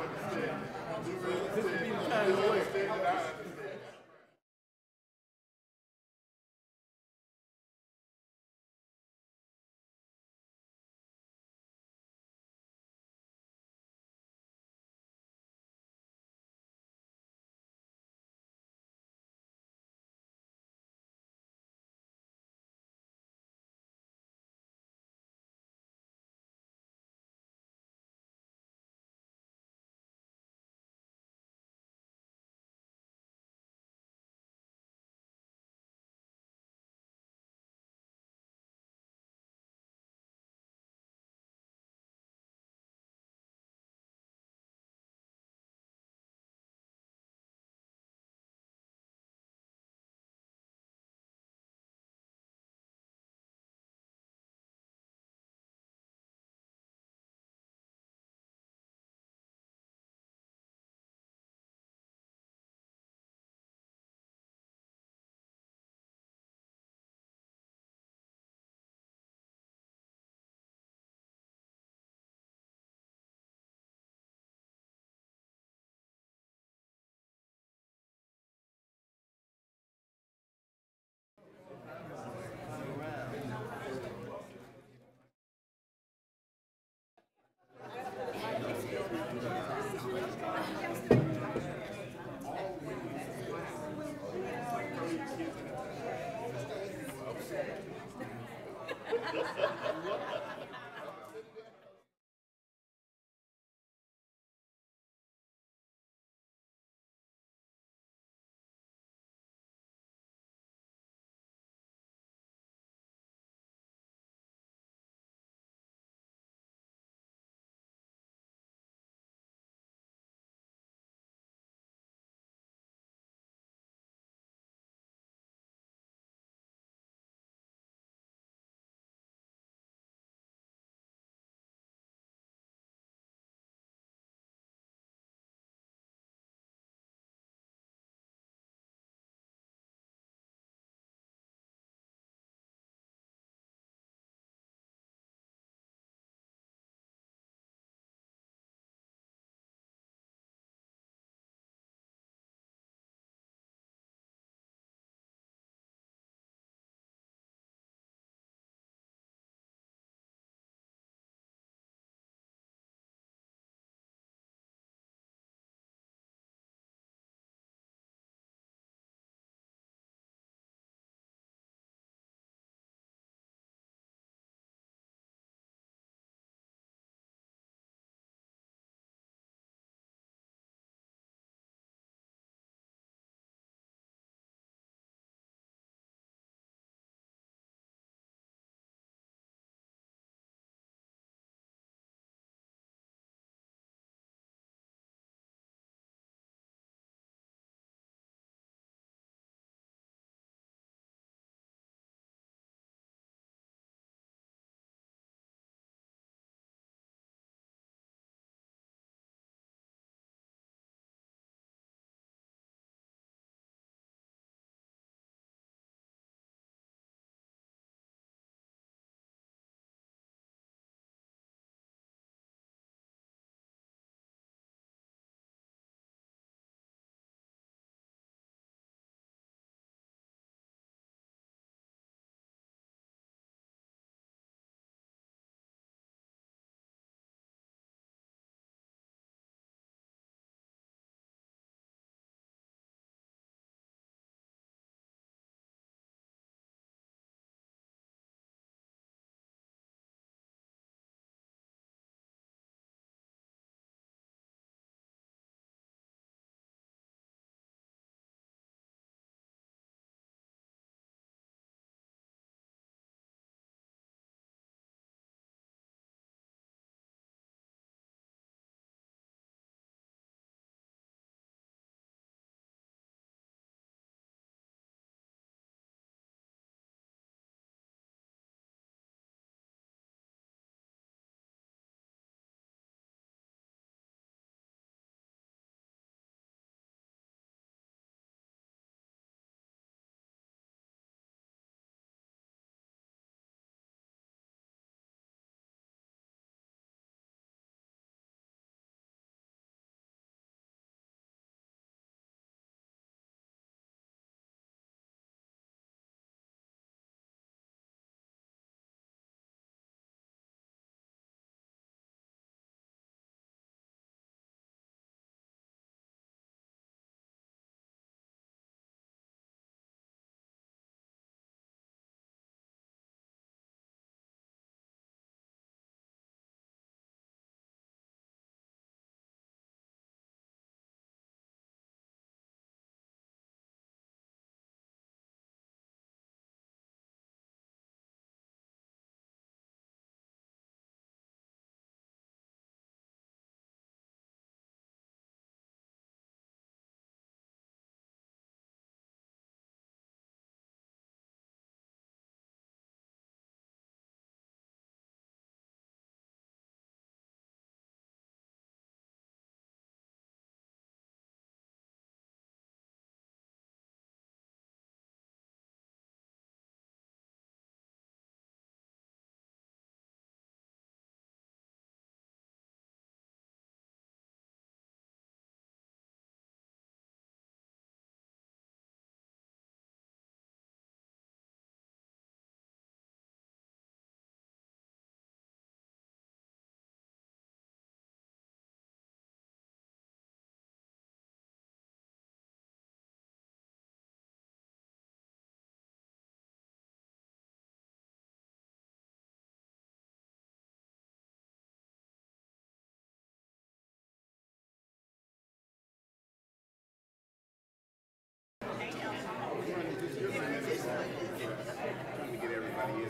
This would be the time to work.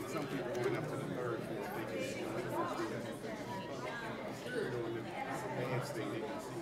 and some people going up to the third, fourth, they can see. Like the first thing doing the advanced thing, they can see.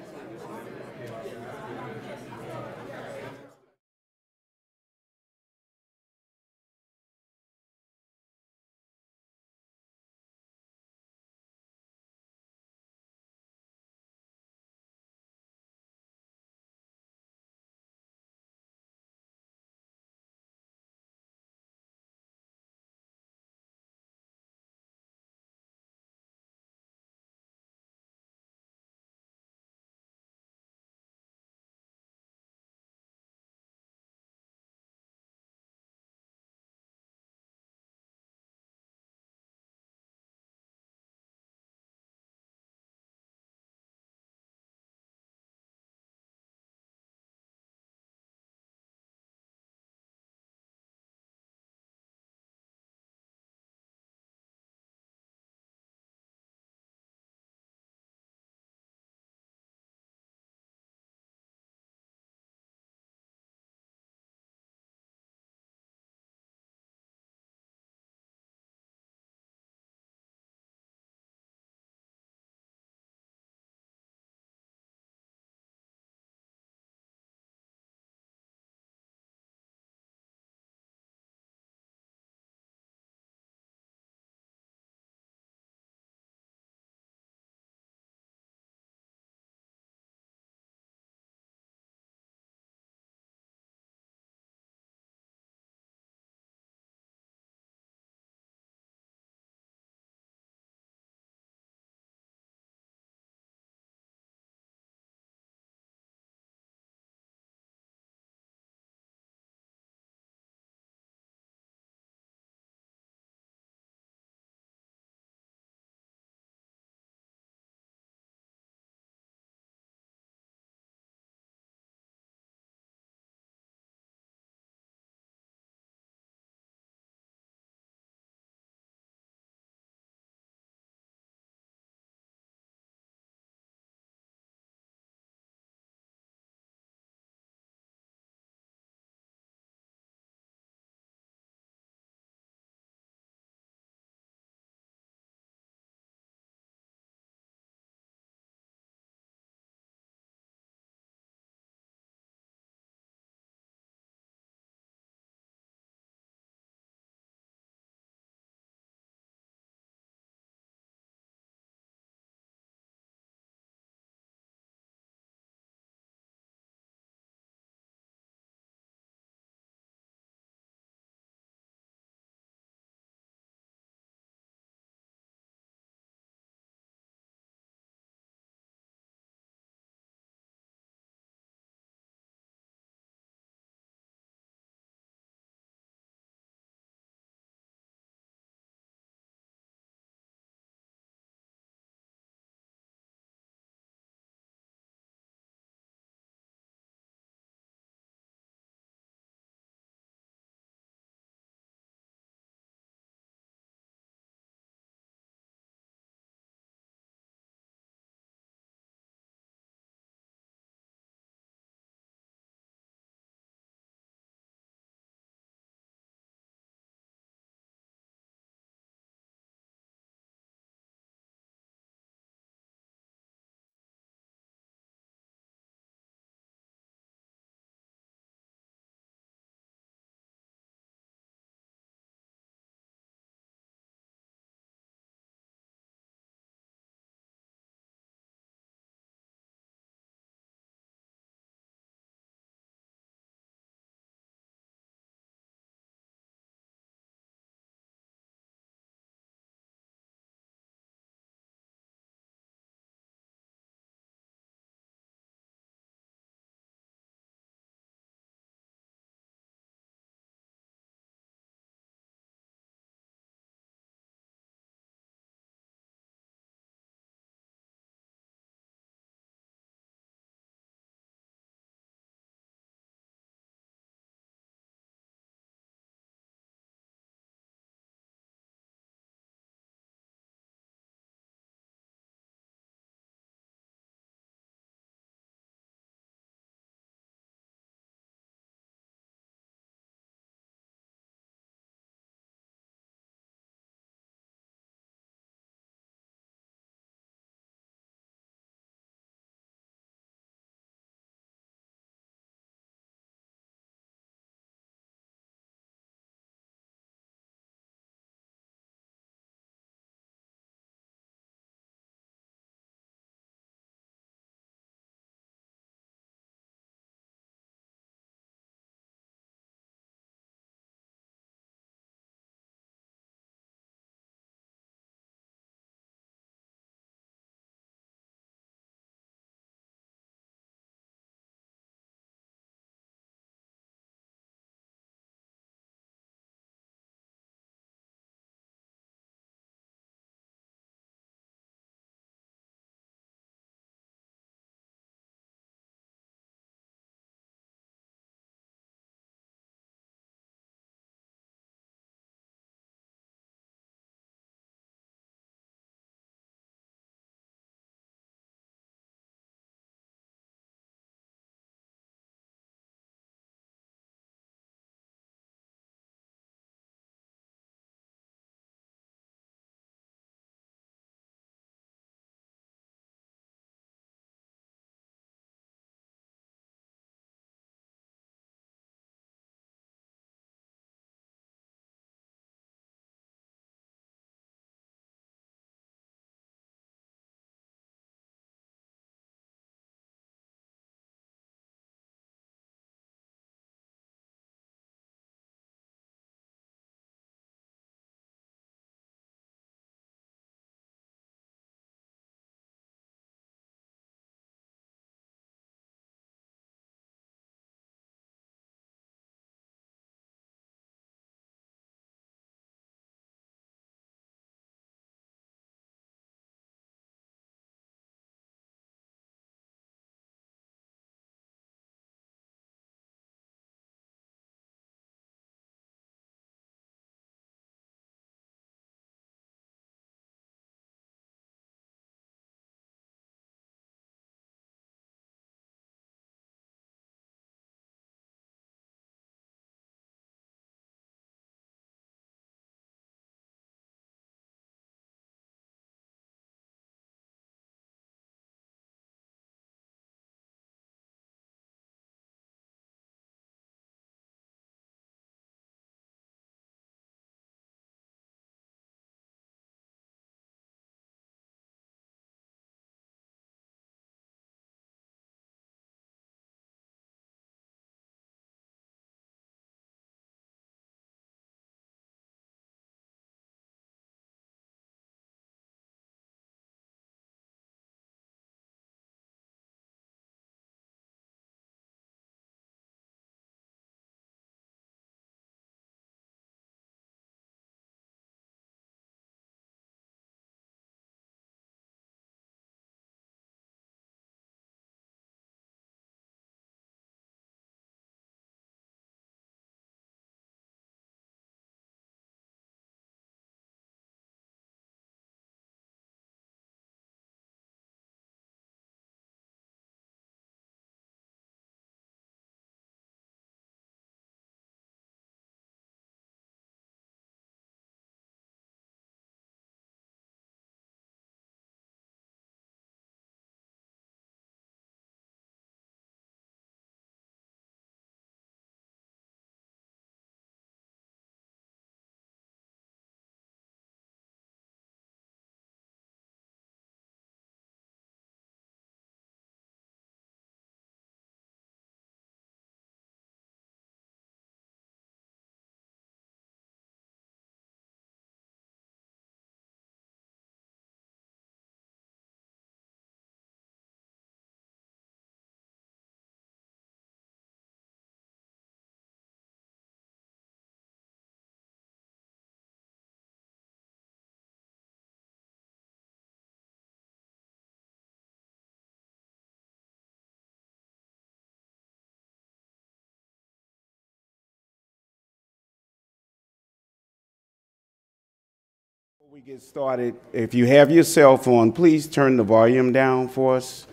We get started. If you have your cell phone, please turn the volume down for us.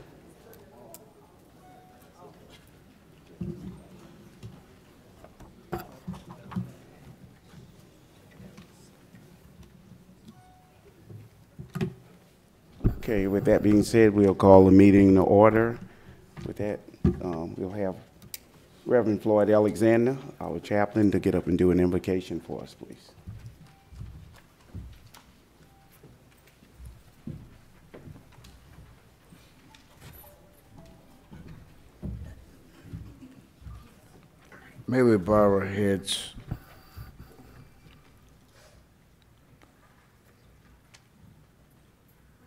Okay, with that being said, we'll call the meeting to order. With that, we'll have Reverend Floyd Alexander, our chaplain, to get up and do an invocation for us, please. May we bow our heads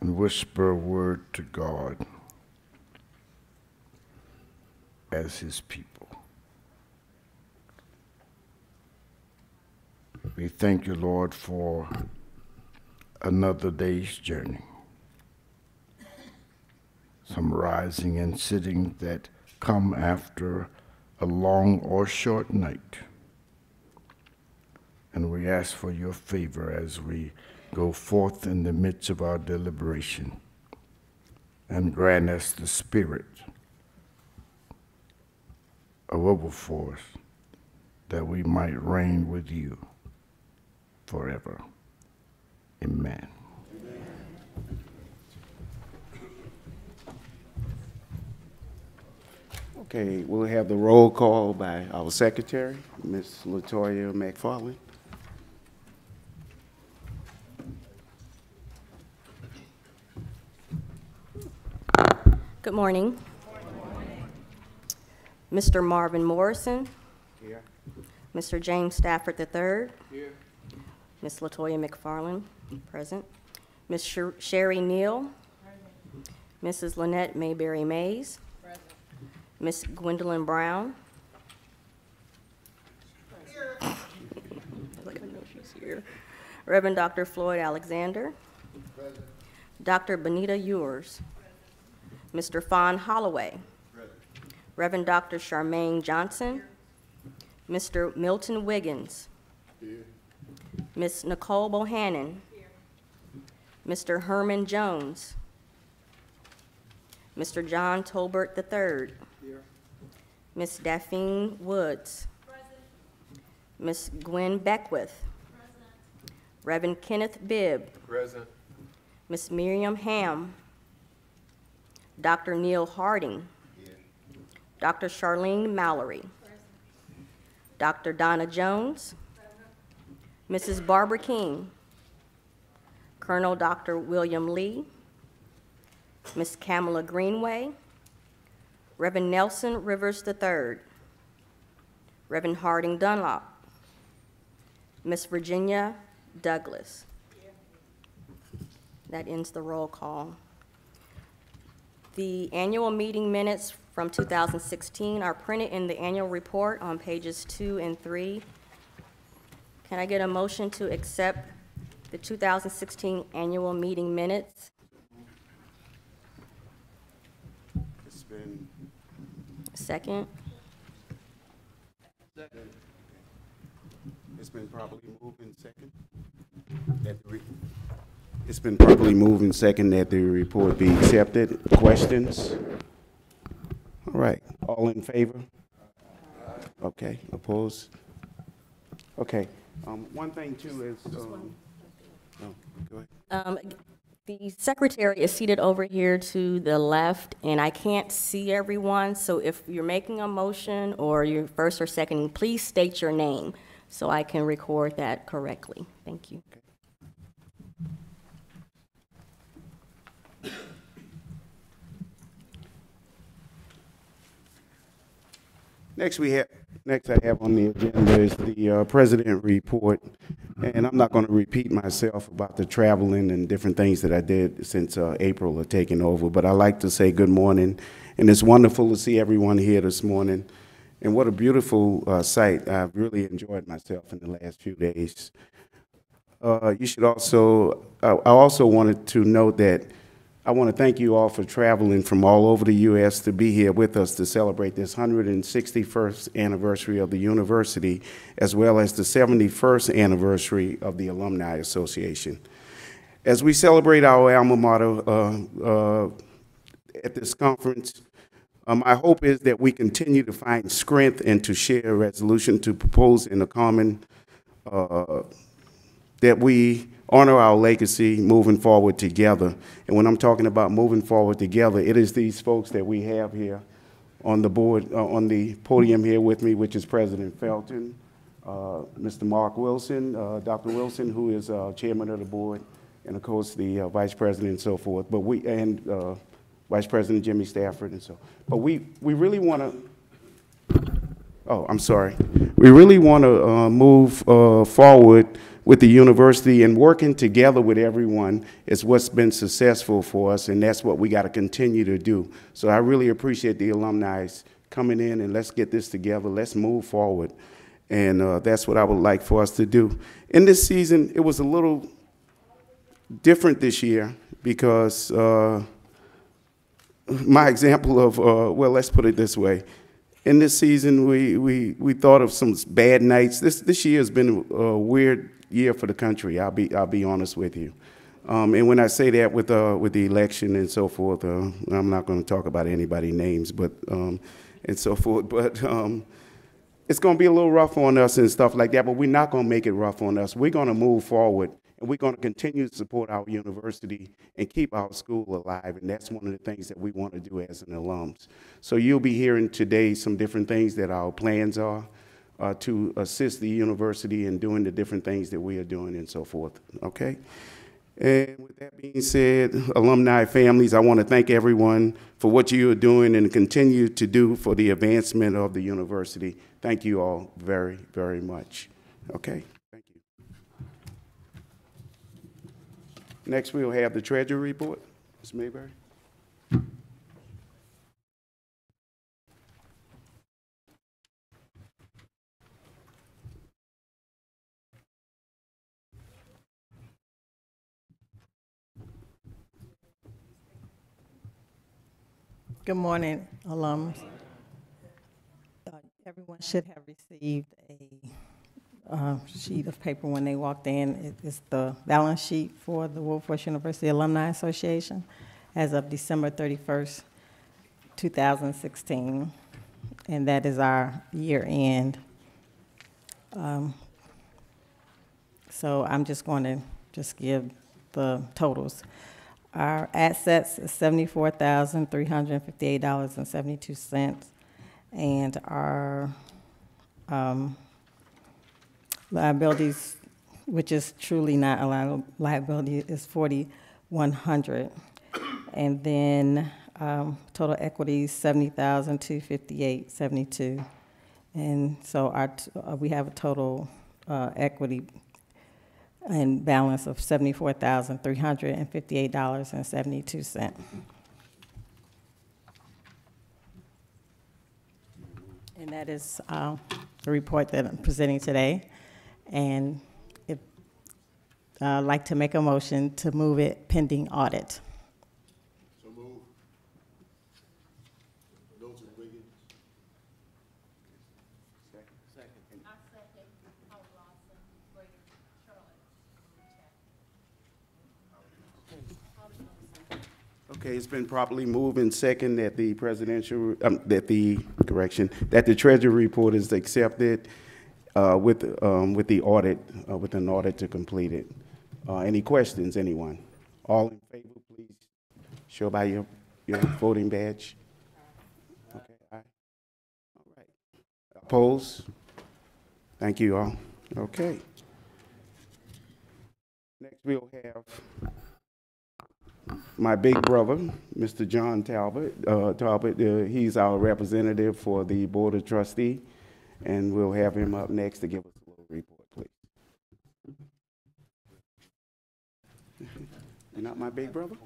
and whisper a word to God as His people. We thank you, Lord, for another day's journey. Some rising and sitting that come after a long or short night. And we ask for your favor as we go forth in the midst of our deliberation, and grant us the spirit of overforce that we might reign with you forever. Amen. Okay, we'll have the roll call by our secretary, Ms. Latoya McFarland. Good morning. Mr. Marvin Morrison. Here. Mr. James Stafford III. Here. Ms. Latoya McFarland, present. Ms. Sherry Neal. Mrs. Lynette Mayberry Mays. Ms. Gwendolyn Brown. Like I know she's here. Reverend Dr. Floyd Alexander. Present. Dr. Benita Ewers. Mr. Fawn Holloway. Present. Reverend Dr. Charmaine Johnson. Here. Mr. Milton Wiggins. Here. Ms. Nicole Bohannon. Here. Mr. Herman Jones. Mr. John Tolbert III. Here. Ms. Daphne Woods. Present. Ms. Gwen Beckwith. Present. Reverend Kenneth Bibb. Present. Ms. Miriam Ham. Dr. Neil Harding. Here. Dr. Charlene Mallory. Present. Dr. Donna Jones. Present. Mrs. Barbara King. Colonel Dr. William Lee. Ms. Kamala Greenway. Reverend Nelson Rivers III. Reverend Harding Dunlop. Ms. Virginia Douglas. That ends the roll call. The annual meeting minutes from 2016 are printed in the annual report on pages 2 and 3. Can I get a motion to accept the 2016 annual meeting minutes? It's been Second. It's been properly moved in second. It's been properly moved in second that the report be accepted. Questions? All right. All in favor? Okay. Opposed? Okay. One thing too is. Oh, go ahead. The secretary is seated over here to the left, and I can't see everyone, so if you're making a motion or you're first or second, please state your name so I can record that correctly. Thank you. Next I have on the agenda is the president report, and I'm not going to repeat myself about the traveling and different things that I did since April of taking over, but I like to say good morning, and it's wonderful to see everyone here this morning, and what a beautiful sight. I've really enjoyed myself in the last few days. You should also, I also wanted to note that I want to thank you all for traveling from all over the U.S. to be here with us to celebrate this 161st anniversary of the university, as well as the 71st anniversary of the Alumni Association. As we celebrate our alma mater at this conference, my hope is that we continue to find strength and to share a resolution to propose in a common, that we honor our legacy moving forward together. And when I'm talking about moving forward together, it is these folks that we have here on the board, on the podium here with me, which is President Felton, Mr. Mark Wilson, Dr. Wilson, who is chairman of the board, and of course the vice president and so forth. But Vice President Jimmy Stafford and so. But we really want to. Oh, I'm sorry. We really want to move forward with the university, and working together with everyone is what's been successful for us, and that's what we got to continue to do. So I really appreciate the alumni coming in, and let's get this together. Let's move forward. And that's what I would like for us to do. In this season, it was a little different this year because my example of, well, let's put it this way. In this season, we thought of some bad nights. This year has been a weird year for the country. I'll be honest with you. And when I say that with the election and so forth, I'm not going to talk about anybody's names, but and so forth. But it's going to be a little rough on us and stuff like that. But we're not going to make it rough on us. We're going to move forward. And we're going to continue to support our university and keep our school alive, and that's one of the things that we want to do as an alums. So you'll be hearing today some different things that our plans are to assist the university in doing the different things that we are doing and so forth, okay? And with that being said, alumni families, I want to thank everyone for what you are doing and continue to do for the advancement of the university. Thank you all very, very much, okay? Next, we'll have the Treasury report. Ms. Mayberry. Good morning, alums. Everyone should have received a sheet of paper when they walked in. It's the balance sheet for the Wilberforce University Alumni Association as of December 31st, 2016, and that is our year end. So I'm just going to give the totals. Our assets is $74,358.72, and our liabilities, which is truly not a liability, is $4,100. And then total equity is $70,258.72. And so we have a total equity and balance of $74,358.72. And that is the report that I'm presenting today. And I'd like to make a motion to move it pending audit. So move. Milton Wiggins. Second. I second Howard Lawson, Greater Charlotte. Okay, it's been properly moved and second that the that the Treasury report is accepted with the audit, with an audit to complete it. Any questions, anyone? All in favor, please show by your voting badge. Okay, aye. All right. Opposed? Thank you all. Okay. Next we'll have my big brother, Mr. John Talbot. He's our representative for the Board of Trustees, and we'll have him up next to give us a little report, please. You're not my big brother?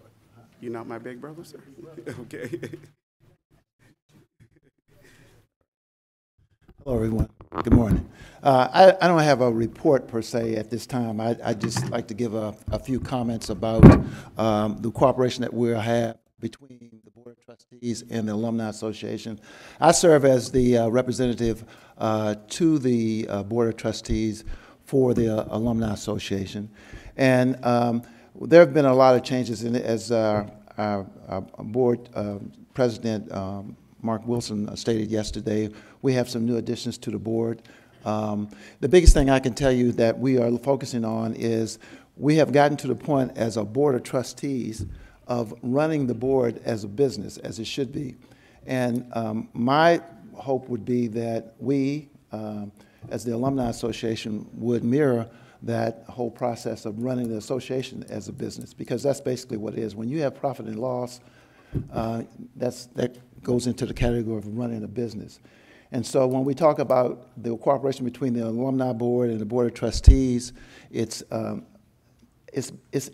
You're not my big brother, sir? Okay. Hello, everyone. Good morning. I don't have a report per se at this time. I'd just like to give a few comments about the cooperation that we'll have between the Board of Trustees and the Alumni Association. I serve as the representative to the Board of Trustees for the Alumni Association. And there have been a lot of changes in it, as our board president, Mark Wilson, stated yesterday. We have some new additions to the board. The biggest thing I can tell you that we are focusing on is we have gotten to the point as a board of trustees of running the board as a business, as it should be. And my hope would be that we, as the Alumni Association, would mirror that whole process of running the association as a business, because that's basically what it is. When you have profit and loss, that goes into the category of running a business. And so when we talk about the cooperation between the Alumni Board and the Board of Trustees, it's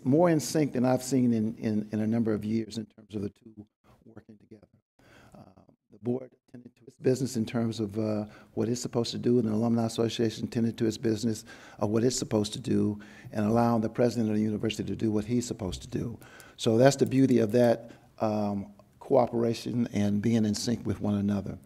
more in sync than I've seen in a number of years in terms of the two working together. The board tended to its business in terms of what it's supposed to do, and the Alumni Association tended to its business of what it's supposed to do, and allowing the president of the university to do what he's supposed to do. So that's the beauty of that cooperation and being in sync with one another.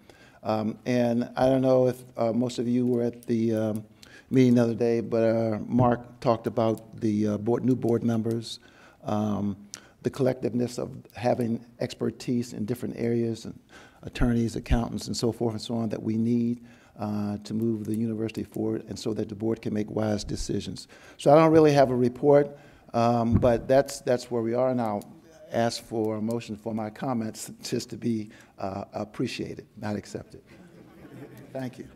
And I don't know if most of you were at the meeting the other day, but Mark talked about the new board members, the collectiveness of having expertise in different areas, and attorneys, accountants, and so forth and so on that we need to move the university forward, and so that the board can make wise decisions. So I don't really have a report, but that's where we are, and I'll ask for a motion for my comments just to be appreciated, not accepted. Thank you.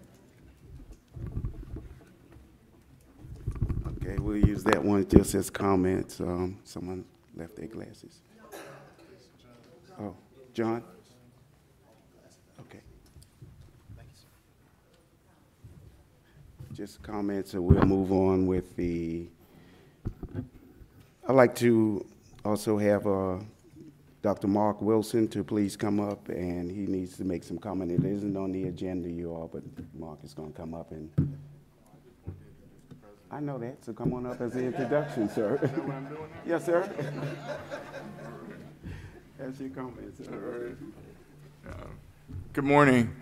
Okay, we'll use that one just as comments. Someone left their glasses. Oh, John? Okay. Just comments, and we'll move on with the, I'd like to also have Dr. Mark Wilson to please come up, and he needs to make some comment. It isn't on the agenda, you all, but Mark is going to come up and. I know that, so come on up as an introduction, sir. You know what I'm doing now? Yes, sir. That's your comments, sir. Good morning.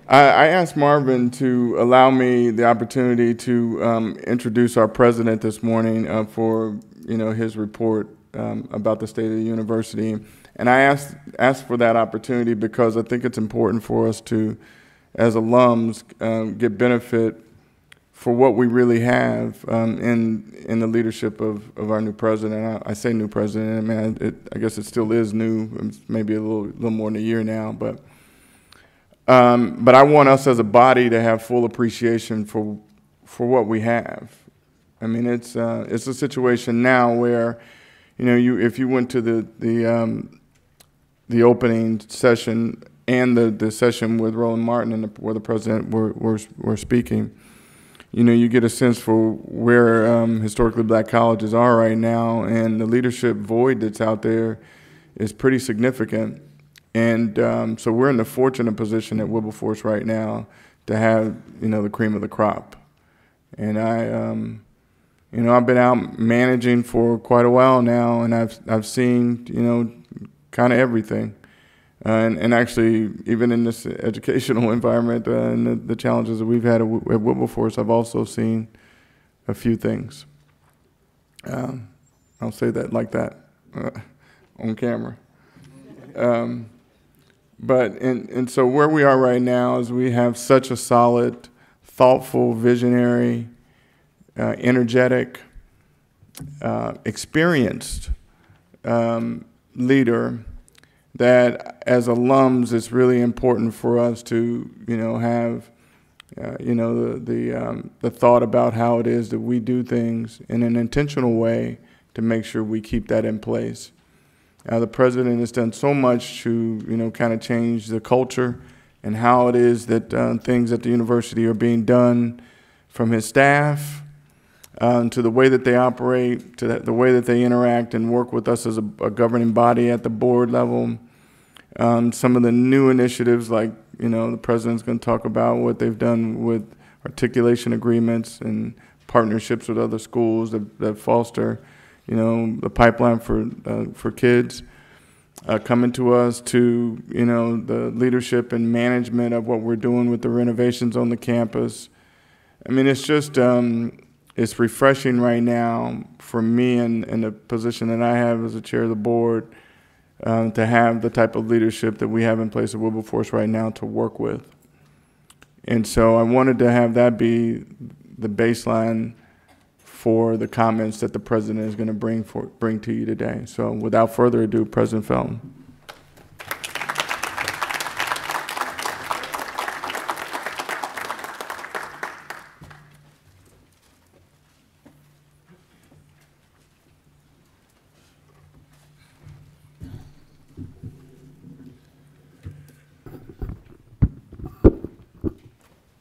I asked Marvin to allow me the opportunity to introduce our president this morning for his report about the state of the university, and I asked for that opportunity because I think it's important for us to, as alums, get benefit for what we really have in the leadership of our new president. I say new president. I mean, I guess it still is new. It's maybe a little more than a year now, but I want us as a body to have full appreciation for what we have. I mean, it's a situation now where, if you went to the opening session and the session with Roland Martin and where the president were speaking, you get a sense for where historically black colleges are right now, and the leadership void that's out there is pretty significant. And so we're in the fortunate position at Wilberforce right now to have, the cream of the crop. And I've been out managing for quite a while now, and I've seen, kind of everything. And actually, even in this educational environment and the challenges that we've had at Wilberforce, I've also seen a few things. I'll say that like that on camera. And so where we are right now is we have such a solid, thoughtful, visionary, energetic, experienced leader that as alums, it's really important for us to, have, the thought about how it is that we do things in an intentional way to make sure we keep that in place. The president has done so much to, kind of change the culture and how it is that things at the university are being done, from his staff to the way that they operate, to the way that they interact and work with us as a governing body at the board level. Some of the new initiatives, like, the president's going to talk about what they've done with articulation agreements and partnerships with other schools that foster, the pipeline for kids, coming to us, to, the leadership and management of what we're doing with the renovations on the campus. I mean, it's just it's refreshing right now for me in the position that I have as the chair of the board to have the type of leadership that we have in place at Wilberforce right now to work with. And so I wanted to have that be the baseline for the comments that the president is going to bring to you today. So without further ado, President Felton.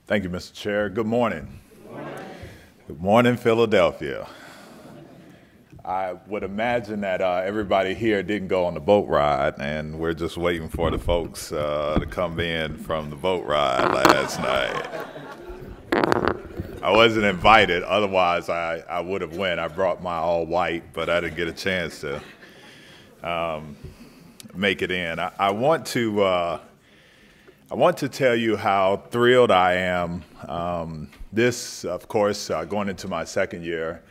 Thank you, Mr. Chair. Good morning. Good morning, Philadelphia. I would imagine that everybody here didn't go on the boat ride, and we're just waiting for the folks to come in from the boat ride last night. I wasn't invited, otherwise I would have went. I brought my all white, but I didn't get a chance to make it in. I want to tell you how thrilled I am. This, of course, going into my second year,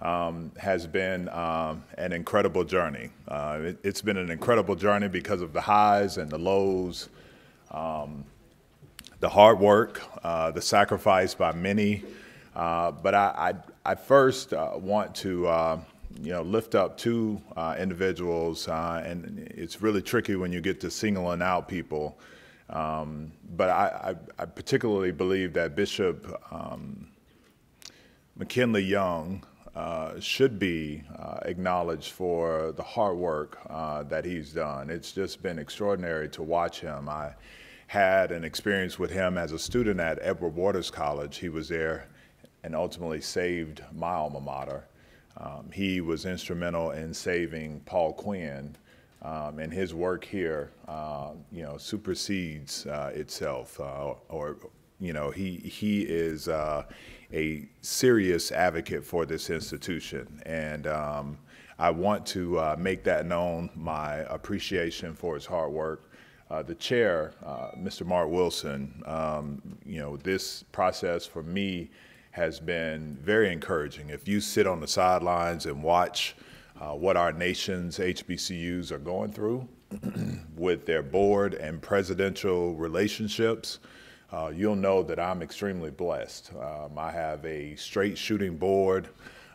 has been an incredible journey. It's been an incredible journey because of the highs and the lows, the hard work, the sacrifice by many. But I first want to lift up two individuals, and it's really tricky when you get to singling out people. But I particularly believe that Bishop McKinley Young should be acknowledged for the hard work that he's done. It's just been extraordinary to watch him. I had an experience with him as a student at Edward Waters College. He was there and ultimately saved my alma mater. He was instrumental in saving Paul Quinn. And his work here, supersedes itself. He is a serious advocate for this institution, and I want to make that known. My appreciation for his hard work. The chair, Mr. Mark Wilson. This process for me has been very encouraging. If you sit on the sidelines and watch what our nation's HBCUs are going through with their board and presidential relationships, you'll know that I'm extremely blessed. I have a straight shooting board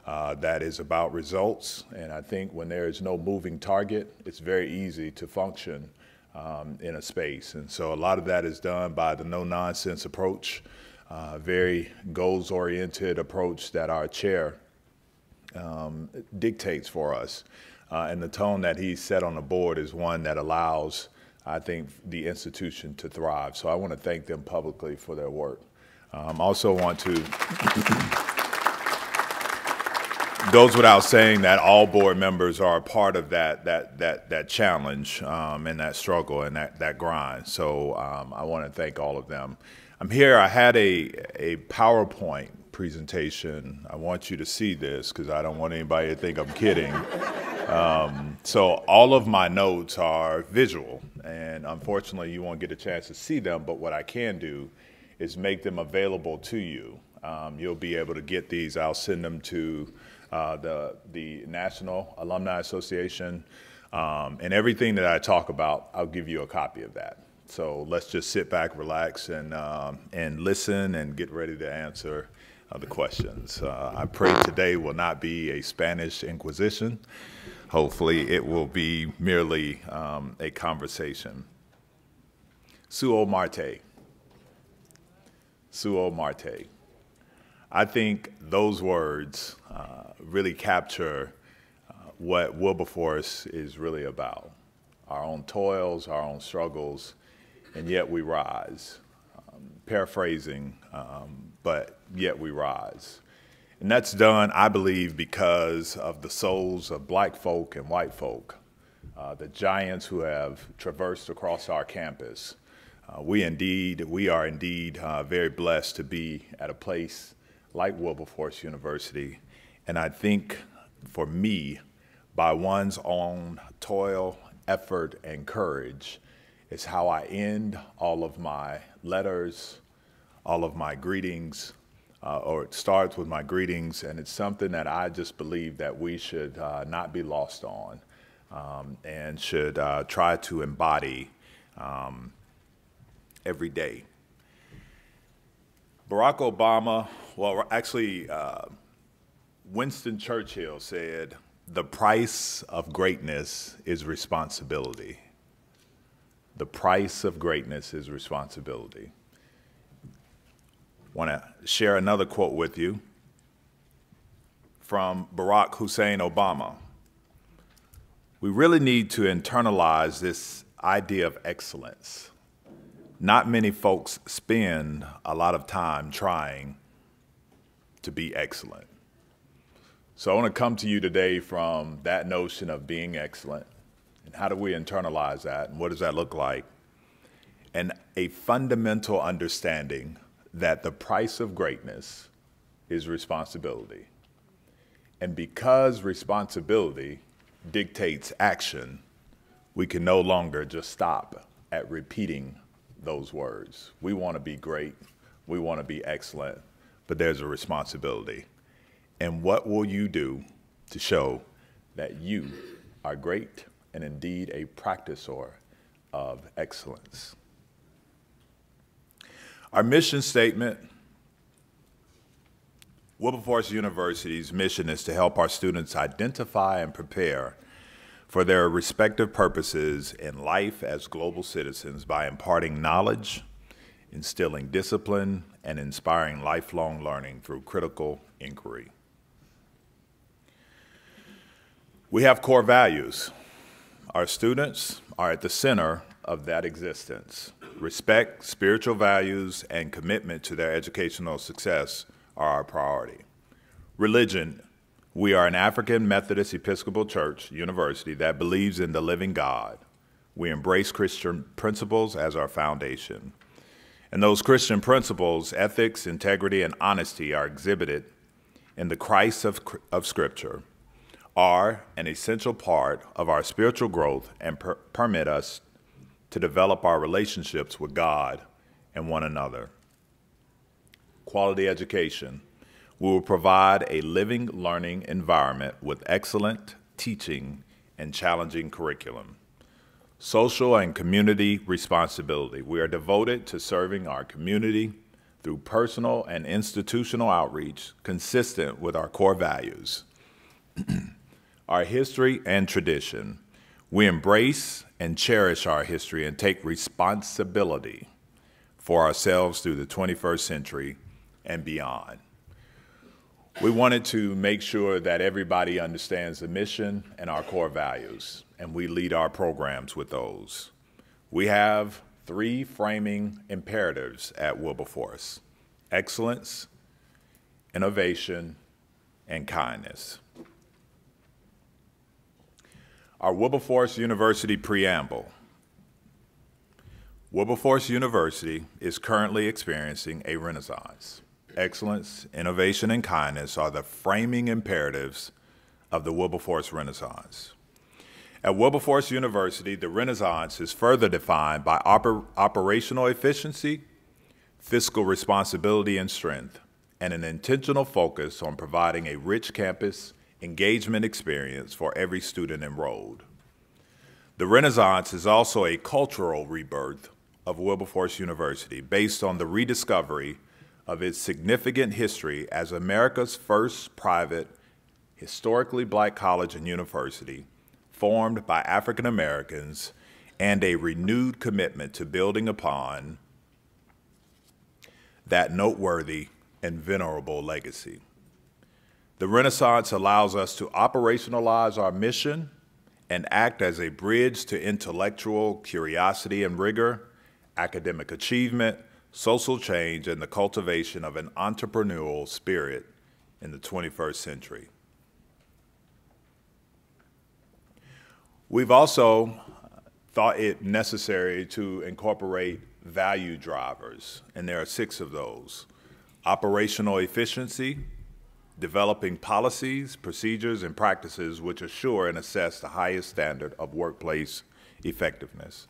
that is about results, and I think when there is no moving target, it's very easy to function in a space. And so a lot of that is done by the no-nonsense approach, very goals-oriented approach that our chair dictates for us. And the tone that he set on the board is one that allows, I think, the institution to thrive. So I want to thank them publicly for their work. Also want to, goes without saying that all board members are a part of that challenge and that struggle and that grind. So I want to thank all of them. I'm here, I had a PowerPoint presentation. I want you to see this because I don't want anybody to think I'm kidding. So all of my notes are visual, and unfortunately you won't get a chance to see them, but what I can do is make them available to you. You'll be able to get these. I'll send them to the National Alumni Association, and everything that I talk about, I'll give you a copy of that. So let's just sit back, relax, and listen and get ready to answer the questions. I pray today will not be a Spanish Inquisition. Hopefully it will be merely a conversation. Suo Marte. Suo Marte. I think those words really capture what Wilberforce is really about. Our own toils, our own struggles, and yet we rise. Paraphrasing, but yet we rise. And that's done, I believe, because of the souls of black folk and white folk, the giants who have traversed across our campus. We are indeed very blessed to be at a place like Wilberforce University. And I think for me, by one's own toil, effort, and courage, is how I end all of my letters, all of my greetings, or it starts with my greetings, and it's something that I just believe that we should not be lost on, and should try to embody every day. Barack Obama, well, actually, Winston Churchill said, "The price of greatness is responsibility." The price of greatness is responsibility. Want to share another quote with you from Barack Hussein Obama. We really need to internalize this idea of excellence. Not many folks spend a lot of time trying to be excellent. So I want to come to you today from that notion of being excellent, and how do we internalize that, and what does that look like? And a fundamental understanding that the price of greatness is responsibility. And because responsibility dictates action, we can no longer just stop at repeating those words. We want to be great, we want to be excellent, but there's a responsibility. And what will you do to show that you are great and indeed a practicer of excellence? Our mission statement: Wilberforce University's mission is to help our students identify and prepare for their respective purposes in life as global citizens by imparting knowledge, instilling discipline, and inspiring lifelong learning through critical inquiry. We have core values. Our students are at the center of that existence. Respect, spiritual values, and commitment to their educational success are our priority. Religion: we are an African Methodist Episcopal Church university that believes in the living God. We embrace Christian principles as our foundation. And those Christian principles, ethics, integrity, and honesty, are exhibited in the Christ of Scripture, are an essential part of our spiritual growth and permit us to develop our relationships with God and one another. Quality education: we will provide a living learning environment with excellent teaching and challenging curriculum. Social and community responsibility: we are devoted to serving our community through personal and institutional outreach consistent with our core values. Our history and tradition: we embrace and cherish our history and take responsibility for ourselves through the 21st century and beyond. We wanted to make sure that everybody understands the mission and our core values, and we lead our programs with those. We have 3 framing imperatives at Wilberforce: excellence, innovation, and kindness. Our Wilberforce University preamble: Wilberforce University is currently experiencing a renaissance. Excellence, innovation, and kindness are the framing imperatives of the Wilberforce Renaissance. At Wilberforce University, the Renaissance is further defined by operational efficiency, fiscal responsibility and strength, and an intentional focus on providing a rich campus engagement experience for every student enrolled. The Renaissance is also a cultural rebirth of Wilberforce University based on the rediscovery of its significant history as America's first private, historically black college and university, formed by African Americans, and a renewed commitment to building upon that noteworthy and venerable legacy. The Renaissance allows us to operationalize our mission and act as a bridge to intellectual curiosity and rigor, academic achievement, social change, and the cultivation of an entrepreneurial spirit in the 21st century. We've also thought it necessary to incorporate value drivers, and there are 6 of those: operational efficiency, developing policies, procedures, and practices which assure and assess the highest standard of workplace effectiveness;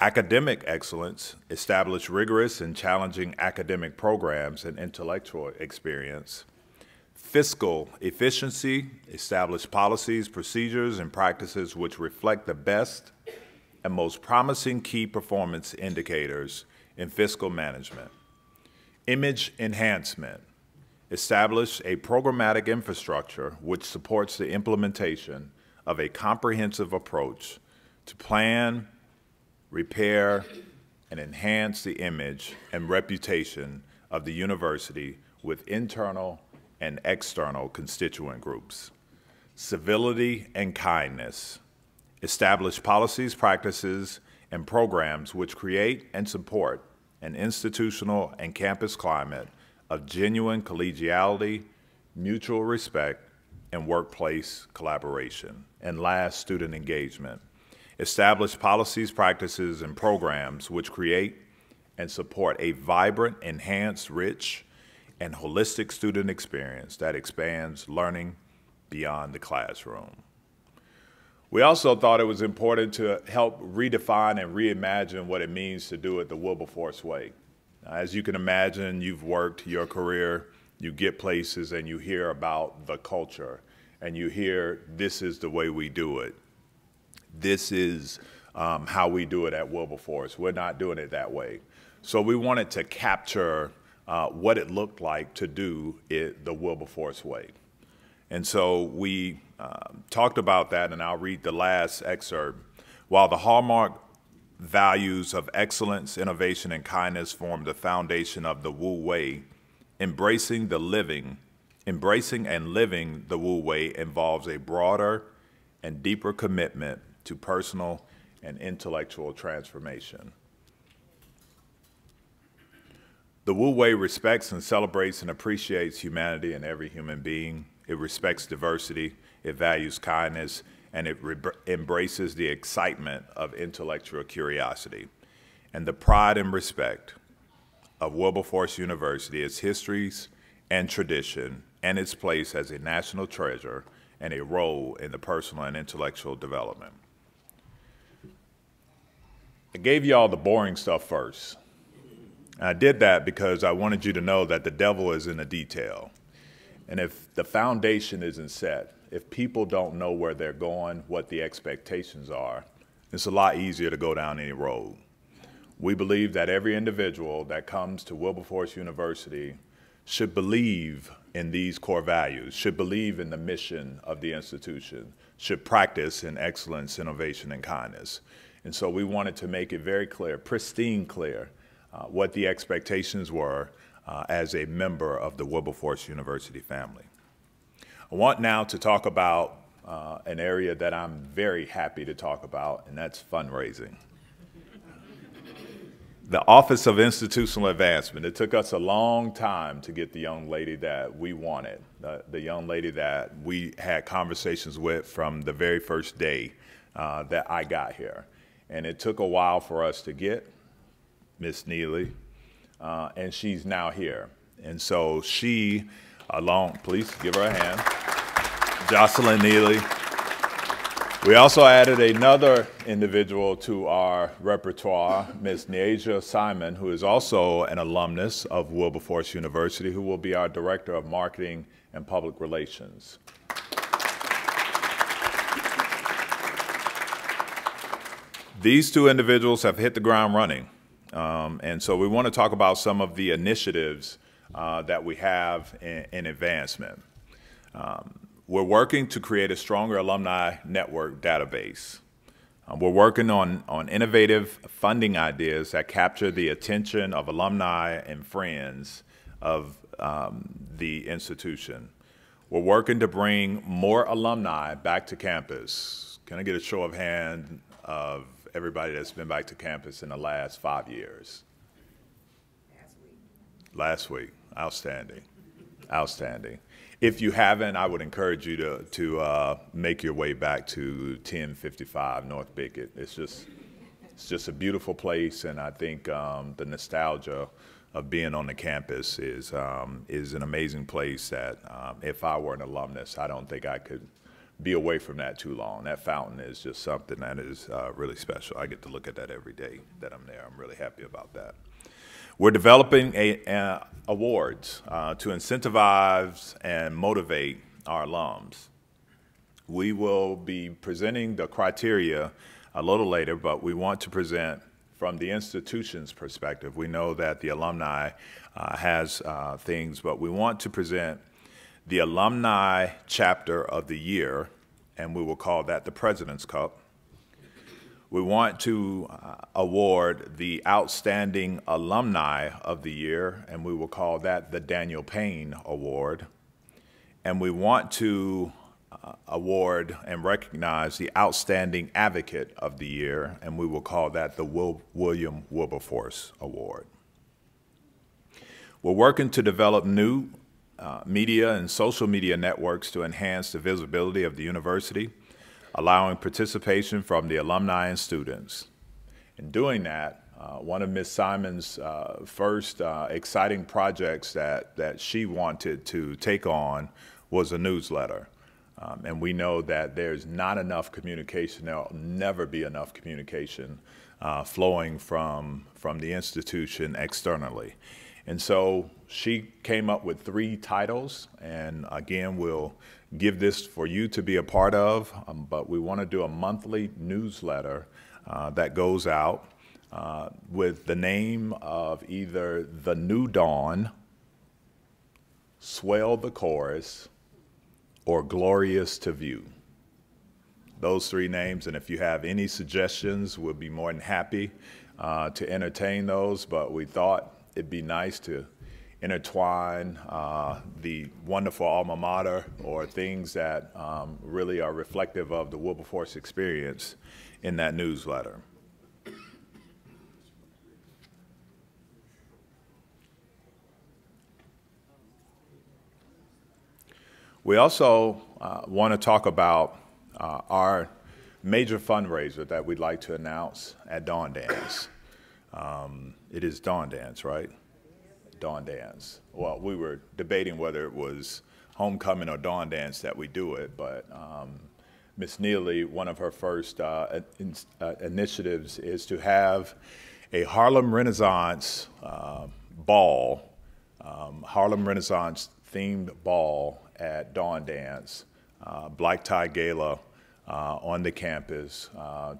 Academic excellence, establish rigorous and challenging academic programs and intellectual experience. Fiscal efficiency, establish policies, procedures, and practices which reflect the best and most promising key performance indicators in fiscal management. Image enhancement, establish a programmatic infrastructure which supports the implementation of a comprehensive approach to plan, repair, and enhance the image and reputation of the university with internal and external constituent groups. Civility and kindness. Establish policies, practices, and programs which create and support an institutional and campus climate of genuine collegiality, mutual respect, and workplace collaboration. And last, student engagement. Establish policies, practices, and programs which create and support a vibrant, enhanced, rich, and holistic student experience that expands learning beyond the classroom. We also thought it was important to help redefine and reimagine what it means to do it the Wilberforce way. As you can imagine, you've worked your career, you get places and you hear about the culture, and you hear, this is the way we do it. This is how we do it at Wilberforce. We're not doing it that way. So we wanted to capture what it looked like to do it the Wilberforce way. And so we talked about that, and I'll read the last excerpt. While the hallmark values of excellence, innovation, and kindness form the foundation of the Wu Wei, embracing and living the Wu Wei involves a broader and deeper commitment to personal and intellectual transformation. The Wu Wei respects and celebrates and appreciates humanity in every human being. It respects diversity, it values kindness, and it embraces the excitement of intellectual curiosity. And the pride and respect of Wilberforce University, its histories and tradition, and its place as a national treasure and a role in the personal and intellectual development. I gave you all the boring stuff first. And I did that because I wanted you to know that the devil is in the detail. And if the foundation isn't set, if people don't know where they're going, what the expectations are, it's a lot easier to go down any road. We believe that every individual that comes to Wilberforce University should believe in these core values, should believe in the mission of the institution, should practice in excellence, innovation, and kindness. And so we wanted to make it very clear, pristine clear, what the expectations were as a member of the Wilberforce University family. I want now to talk about an area that I'm very happy to talk about, and that's fundraising. The Office of Institutional Advancement. It took us a long time to get the young lady that we wanted, the young lady that we had conversations with from the very first day that I got here. And it took a while for us to get Miss Neely, and she's now here. And so she, along, please give her a hand, Jocelyn Neely. We also added another individual to our repertoire, Ms. Neasia Simon, who is also an alumnus of Wilberforce University, who will be our Director of Marketing and Public Relations. These two individuals have hit the ground running. And so we want to talk about some of the initiatives that we have in advancement. We're working to create a stronger alumni network database. We're working on innovative funding ideas that capture the attention of alumni and friends of the institution. We're working to bring more alumni back to campus. Can I get a show of hands of everybody that's been back to campus in the last 5 years? Last week. Outstanding. Outstanding. If you haven't, I would encourage you to make your way back to 1055 North Bickett. It's just a beautiful place, and I think the nostalgia of being on the campus is an amazing place that if I were an alumnus, I don't think I could be away from that too long. That fountain is just something that is really special. I get to look at that every day that I'm there. I'm really happy about that. We're developing awards to incentivize and motivate our alums. We will be presenting the criteria a little later, but we want to present from the institution's perspective. We know that the alumni has things, but we want to present the alumni chapter of the year, and we will call that the President's Cup. We want to award the Outstanding Alumni of the Year, and we will call that the Daniel Payne Award. And we want to award and recognize the Outstanding Advocate of the Year, and we will call that the William Wilberforce Award. We're working to develop new media and social media networks to enhance the visibility of the university, allowing participation from the alumni and students. In doing that, one of Ms. Simon's first exciting projects that she wanted to take on was a newsletter. And we know that there's not enough communication, there will never be enough communication flowing from the institution externally. And so she came up with 3 titles, and again, we'll give this for you to be a part of, but we want to do a monthly newsletter that goes out with the name of either The New Dawn, Swell the Chorus, or Glorious to View. Those 3 names, and if you have any suggestions, we'll be more than happy to entertain those, but we thought it'd be nice to intertwine the wonderful alma mater or things that really are reflective of the Wilberforce experience in that newsletter. We also want to talk about our major fundraiser that we'd like to announce at Dawn Dance. It is Dawn Dance, right? Dawn Dance. Well, we were debating whether it was Homecoming or Dawn Dance that we do it, but Ms. Neely, one of her first initiatives is to have a Harlem Renaissance ball, Harlem Renaissance themed ball at Dawn Dance, Black Tie Gala on the campus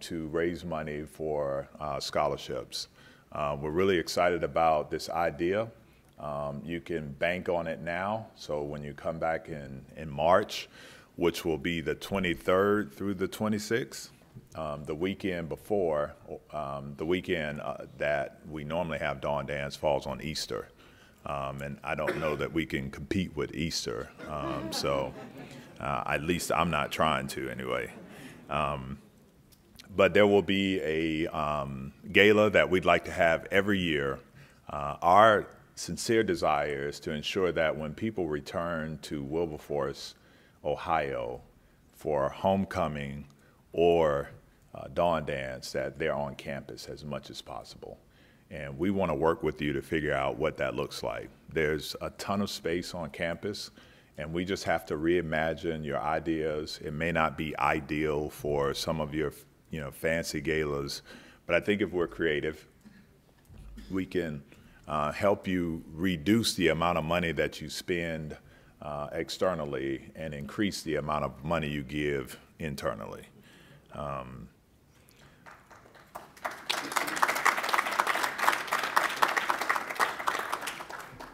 to raise money for scholarships. We're really excited about this idea. You can bank on it now, so when you come back in March, which will be the 23rd through the 26th, the weekend before, the weekend that we normally have Dawn Dance falls on Easter. And I don't know that we can compete with Easter, so at least I'm not trying to anyway. But there will be a gala that we'd like to have every year. Our sincere desire is to ensure that when people return to Wilberforce, Ohio for homecoming or Dawn Dance, that they're on campus as much as possible. And we want to work with you to figure out what that looks like. There's a ton of space on campus, and we just have to reimagine your ideas. It may not be ideal for some of your fancy galas, but I think if we're creative, we can help you reduce the amount of money that you spend externally and increase the amount of money you give internally.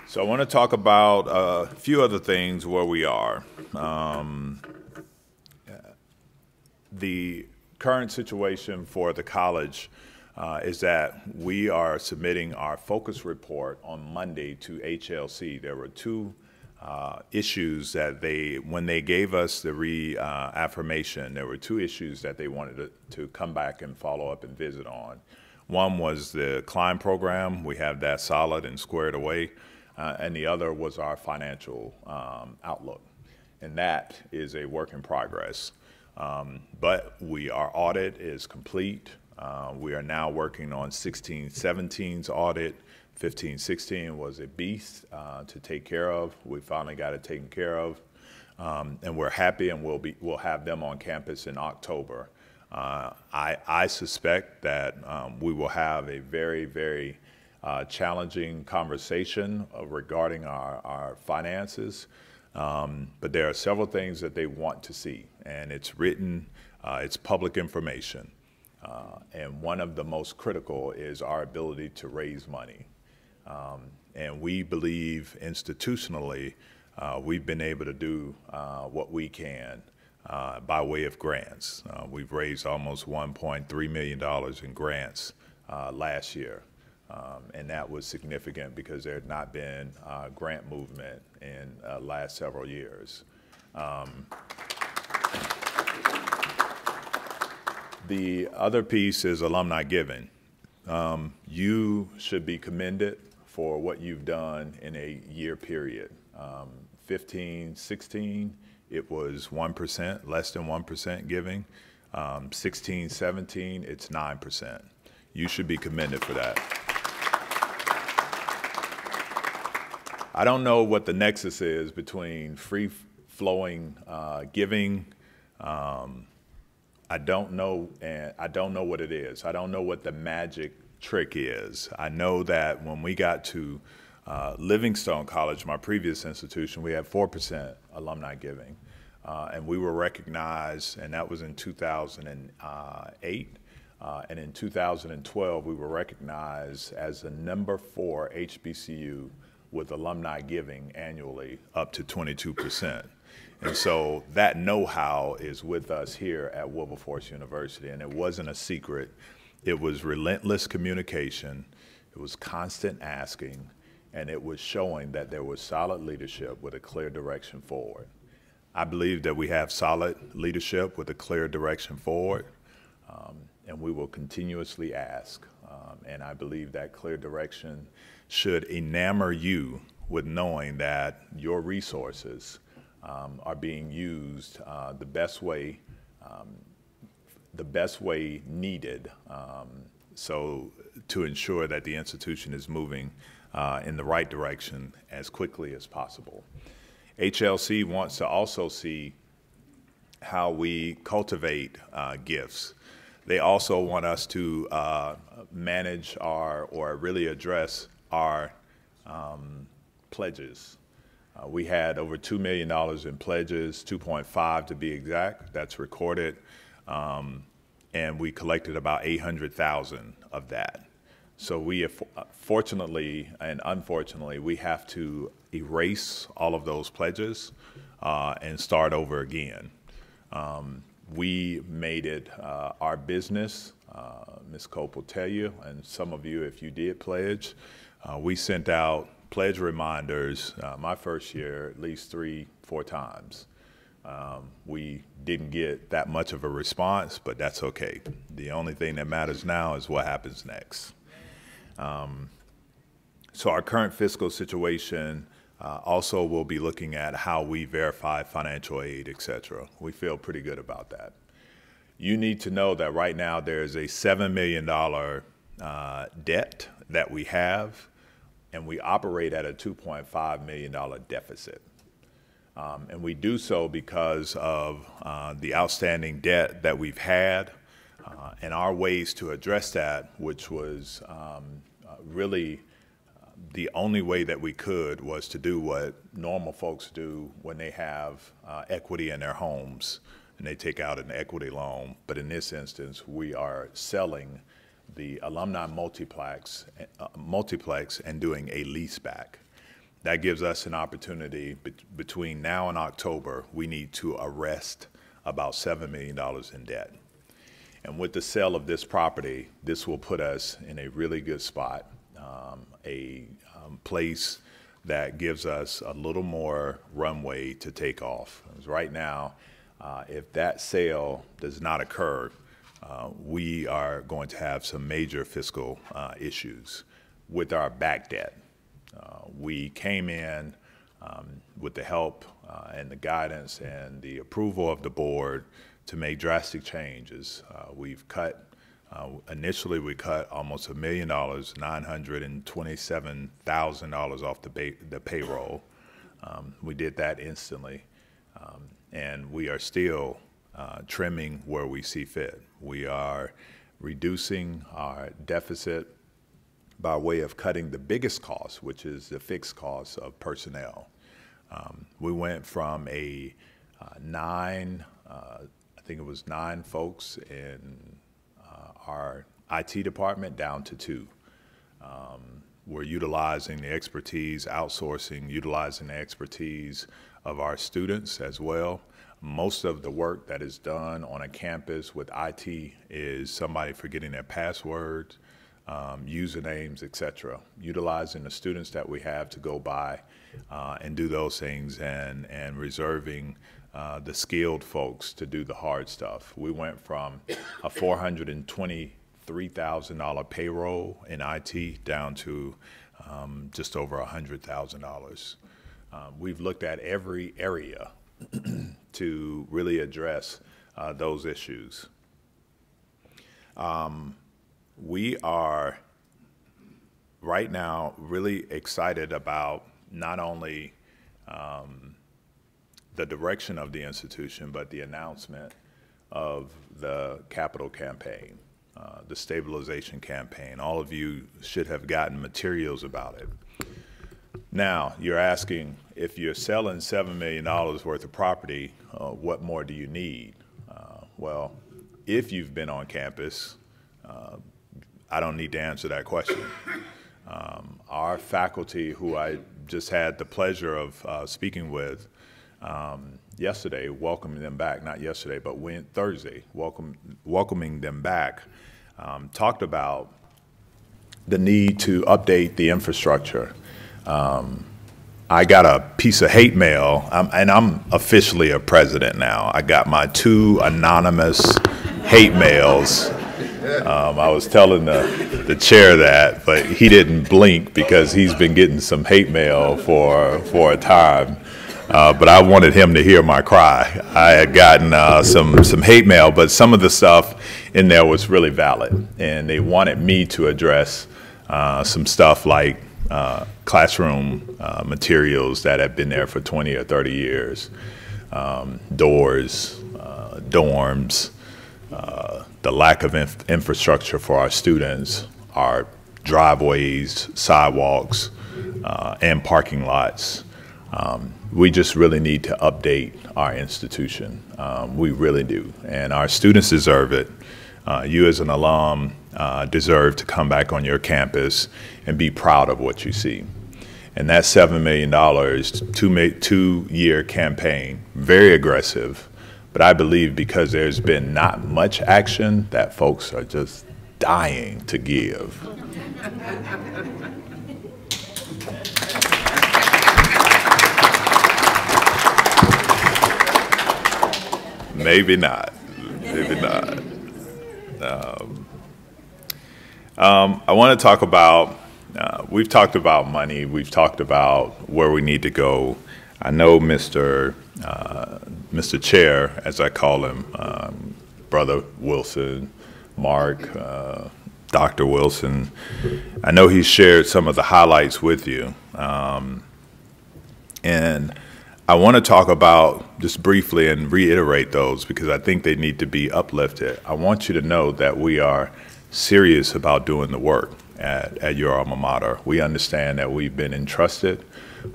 So I want to talk about a few other things where we are. The current situation for the college is that we are submitting our focus report on Monday to HLC. There were 2 issues that when they gave us the reaffirmation, there were 2 issues that they wanted to come back and follow up and visit on. One was the climb program. We have that solid and squared away. And the other was our financial outlook. And that is a work in progress. But our audit is complete. We are now working on 16-17's audit. 15-16 was a beast to take care of. We finally got it taken care of. and we're happy, and we'll have them on campus in October. I suspect that we will have a very, very challenging conversation regarding our finances, but there are several things that they want to see, and it's written, it's public information, and one of the most critical is our ability to raise money. And we believe institutionally we've been able to do what we can by way of grants. We've raised almost $1.3 million in grants last year. And that was significant because there had not been grant movement in last several years. The other piece is alumni giving. You should be commended for what you've done in a year period. 15, 16, it was 1%, less than 1% giving. 16, 17, it's 9%. You should be commended for that. I don't know what the nexus is between free-flowing giving. I don't know, and I don't know what it is. I don't know what the magic trick is. I know that when we got to Livingstone College, my previous institution, we had 4% alumni giving. And we were recognized, and that was in 2008. And in 2012, we were recognized as the #4 HBCU with alumni giving annually up to 22%. And so that know-how is with us here at Wilberforce University, and it wasn't a secret. It was relentless communication, it was constant asking, and it was showing that there was solid leadership with a clear direction forward. I believe that we have solid leadership with a clear direction forward, and we will continuously ask. And I believe that clear direction should enamor you with knowing that your resources are being used the best way needed, so to ensure that the institution is moving in the right direction as quickly as possible. HLC wants to also see how we cultivate gifts. They also want us to manage or really address our pledges. We had over $2 million in pledges, 2.5 to be exact, that's recorded, and we collected about 800,000 of that. So we, fortunately and unfortunately, we have to erase all of those pledges and start over again. We made it our business, Ms. Cope will tell you, and some of you, if you did pledge, we sent out pledge reminders my first year at least 3-4 times. We didn't get that much of a response, but that's okay. The only thing that matters now is what happens next. So our current fiscal situation also will be looking at how we verify financial aid, et cetera. We feel pretty good about that. You need to know that right now there's a $7 million debt that we have, and we operate at a $2.5 million deficit. And we do so because of the outstanding debt that we've had and our ways to address that, which was really the only way that we could was to do what normal folks do when they have equity in their homes and they take out an equity loan. But in this instance, we are selling the alumni multiplex and doing a lease back. That gives us an opportunity between now and October, we need to arrest about $7 million in debt. And with the sale of this property, this will put us in a really good spot, a place that gives us a little more runway to take off. Because right now, if that sale does not occur, we are going to have some major fiscal issues with our back debt. We came in with the help and the guidance and the approval of the board to make drastic changes. We've cut, initially we cut almost $1 million, $927,000 off the payroll. We did that instantly. And we are still trimming where we see fit. We are reducing our deficit by way of cutting the biggest cost, which is the fixed cost of personnel. We went from I think it was 9 folks in our IT department down to 2. We're utilizing the expertise, outsourcing, utilizing the expertise of our students as well. Most of the work that is done on a campus with IT is somebody forgetting their passwords, usernames, etc. Utilizing the students that we have to go by and do those things, and reserving the skilled folks to do the hard stuff. We went from a $423,000 payroll in IT down to just over $100,000. We've looked at every area to really address those issues. We are right now really excited about not only the direction of the institution, but the announcement of the capital campaign, the stabilization campaign. All of you should have gotten materials about it. Now, you're asking, if you're selling $7 million worth of property, what more do you need? Well, if you've been on campus, I don't need to answer that question. Our faculty, who I just had the pleasure of speaking with yesterday, welcoming them back, not yesterday, but Thursday, welcoming them back, talked about the need to update the infrastructure. I got a piece of hate mail, and I'm officially a president now. I got my 2 anonymous hate mails. I was telling the chair that, but he didn't blink because he's been getting some hate mail for a time. But I wanted him to hear my cry. I had gotten some hate mail, but some of the stuff in there was really valid, and they wanted me to address some stuff like classroom materials that have been there for 20 or 30 years, doors, dorms, the lack of infrastructure for our students, our driveways, sidewalks, and parking lots. We just really need to update our institution. We really do, and our students deserve it. You as an alum deserve to come back on your campus and be proud of what you see. And that $7 million, 2-year campaign, very aggressive, but I believe because there's been not much action that folks are just dying to give. Maybe not, maybe not. I want to talk about, we've talked about money, we've talked about where we need to go. I know Mr. Chair, as I call him, Brother Wilson, Mark, Dr. Wilson, I know he shared some of the highlights with you. And I want to talk about, just briefly and reiterate those because I think they need to be uplifted. I want you to know that we are serious about doing the work at your alma mater. We understand that we've been entrusted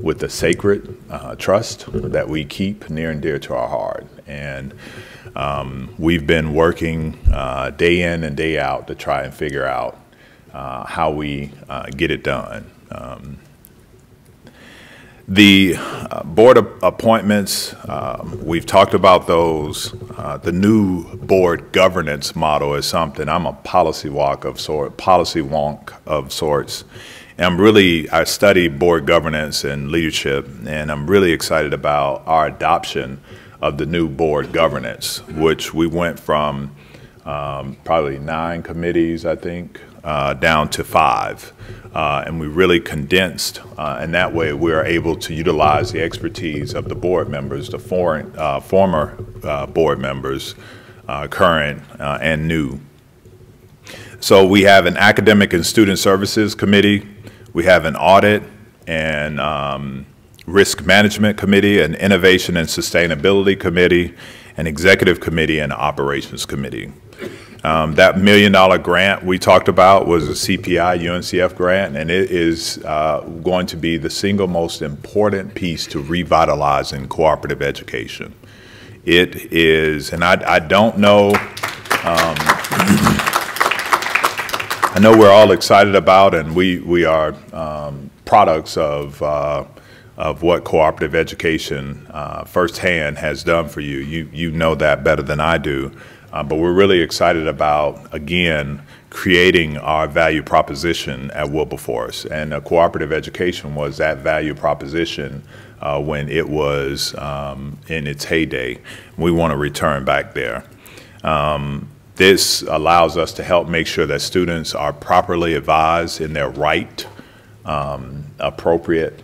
with a sacred trust that we keep near and dear to our heart. And we've been working day in and day out to try and figure out how we get it done. The board appointments, we've talked about those. The new board governance model is something. I'm a policy wonk of sorts. And I study board governance and leadership, and I'm really excited about our adoption of the new board governance, which we went from probably 9 committees, I think, down to 5. And we really condensed, and that way we are able to utilize the expertise of the board members, the former board members, current and new. So we have an academic and student services committee, we have an audit and Risk Management Committee, an Innovation and Sustainability Committee, an Executive Committee, and Operations Committee. That $1 million grant we talked about was a CPI UNCF grant, and it is going to be the single most important piece to revitalizing cooperative education. It is, and I don't know, I know we're all excited about, and we are products of what cooperative education firsthand has done for you. You know that better than I do. But we're really excited about, again, creating our value proposition at Wilberforce. And cooperative education was that value proposition when it was in its heyday. We want to return back there. This allows us to help make sure that students are properly advised in their right, appropriate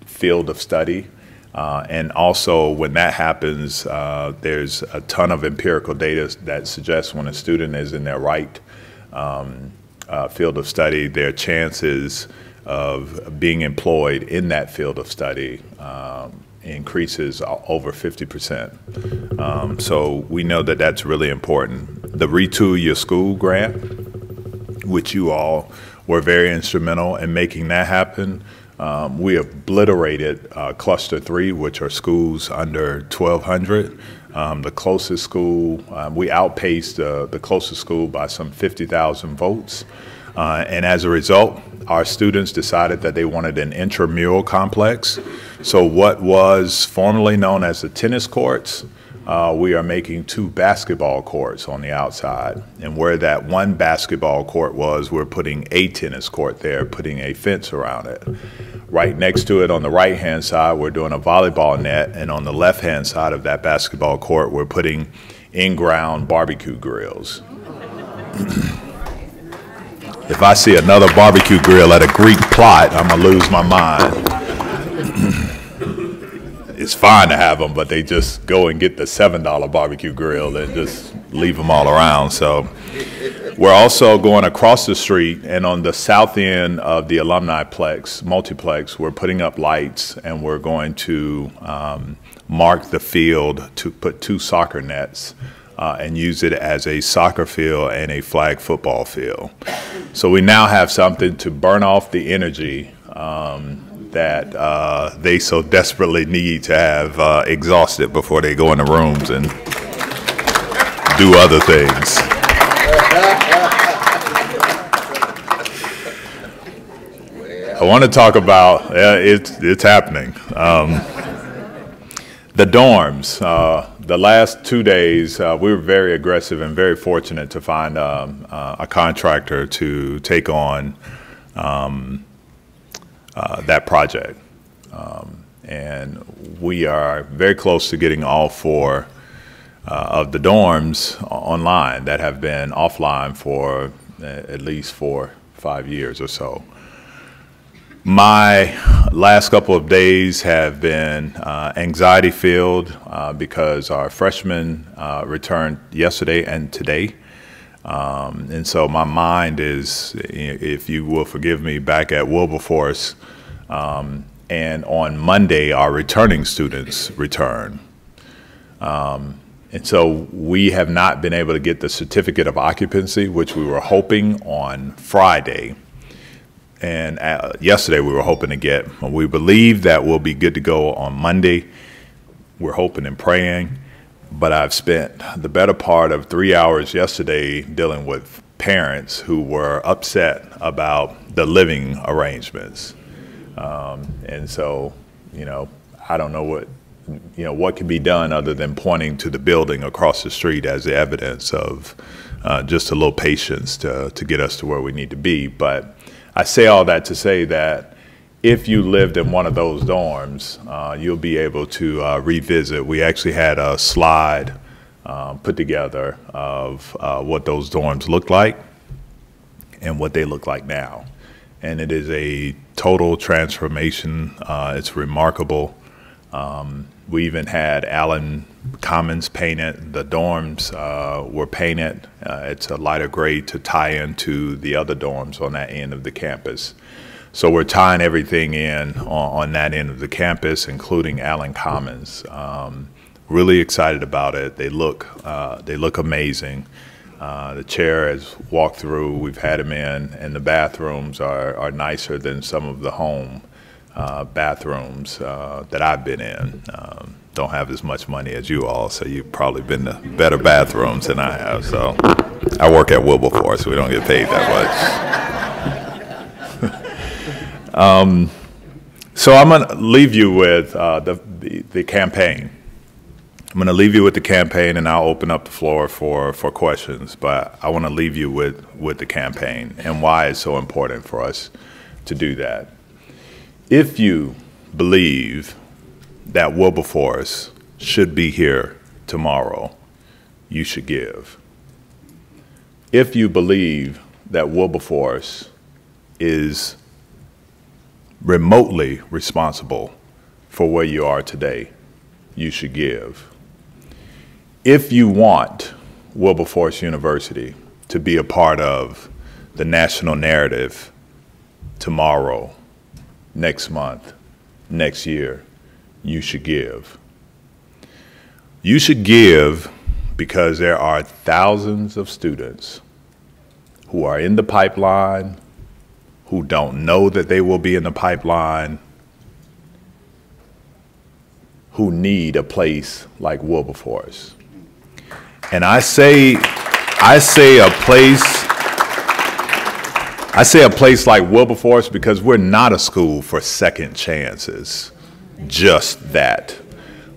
field of study. And also, when that happens, there's a ton of empirical data that suggests when a student is in their right field of study, their chances of being employed in that field of study increases over 50%. So we know that that's really important. The Retool Your School grant, which you all were very instrumental in making that happen. We obliterated Cluster 3, which are schools under 1,200. The closest school, we outpaced the closest school by some 50,000 votes. And as a result, our students decided that they wanted an intramural complex. So what was formerly known as the tennis courts, we are making 2 basketball courts on the outside. And where that one basketball court was, we're putting a tennis court there, putting a fence around it. Right next to it on the right-hand side, we're doing a volleyball net, and on the left-hand side of that basketball court, we're putting in-ground barbecue grills. If I see another barbecue grill at a Greek plot, I'm gonna lose my mind. It's fine to have them, but they just go and get the $7 barbecue grill and just leave them all around. So we're also going across the street, and on the south end of the Alumni multiplex, we're putting up lights, and we're going to mark the field to put 2 soccer nets and use it as a soccer field and a flag football field. So we now have something to burn off the energy that they so desperately need to have exhausted before they go in the rooms and do other things. I want to talk about, it's happening. The dorms, the last 2 days, we were very aggressive and very fortunate to find a contractor to take on that project. And we are very close to getting all 4 of the dorms online that have been offline for at least 4 or 5 years or so. My last couple of days have been anxiety-filled because our freshmen returned yesterday and today. And so my mind is, if you will forgive me, back at Wilberforce. And on Monday, our returning students return. And so we have not been able to get the certificate of occupancy, which we were hoping on Friday. And yesterday we were hoping to get. We believe that we'll be good to go on Monday. We're hoping and praying. But I've spent the better part of 3 hours yesterday dealing with parents who were upset about the living arrangements. And so, I don't know what can be done other than pointing to the building across the street as the evidence of just a little patience to get us to where we need to be. But I say all that to say that if you lived in one of those dorms, you'll be able to revisit. We actually had a slide put together of what those dorms looked like and what they look like now. And it is a total transformation. It's remarkable. We even had Allen Commons painted. The dorms were painted. It's a lighter gray to tie into the other dorms on that end of the campus. So we're tying everything in on that end of the campus, including Allen Commons. Really excited about it. They look amazing. The chair has walked through. We've had him in, and the bathrooms are nicer than some of the home bathrooms that I've been in. Don't have as much money as you all, so you've probably been to better bathrooms than I have. So I work at Wilberforce, so we don't get paid that much. So I'm going to leave you with the campaign. I'm going to leave you with the campaign, and I'll open up the floor for questions. But I want to leave you with the campaign and why it's so important for us to do that. If you believe that Wilberforce should be here tomorrow, you should give. If you believe that Wilberforce is remotely responsible for where you are today, you should give. If you want Wilberforce University to be a part of the national narrative tomorrow, next month, next year, you should give. You should give because there are thousands of students who are in the pipeline, who don't know that they will be in the pipeline, who need a place like Wilberforce. And I say a place like Wilberforce because we're not a school for second chances, just that.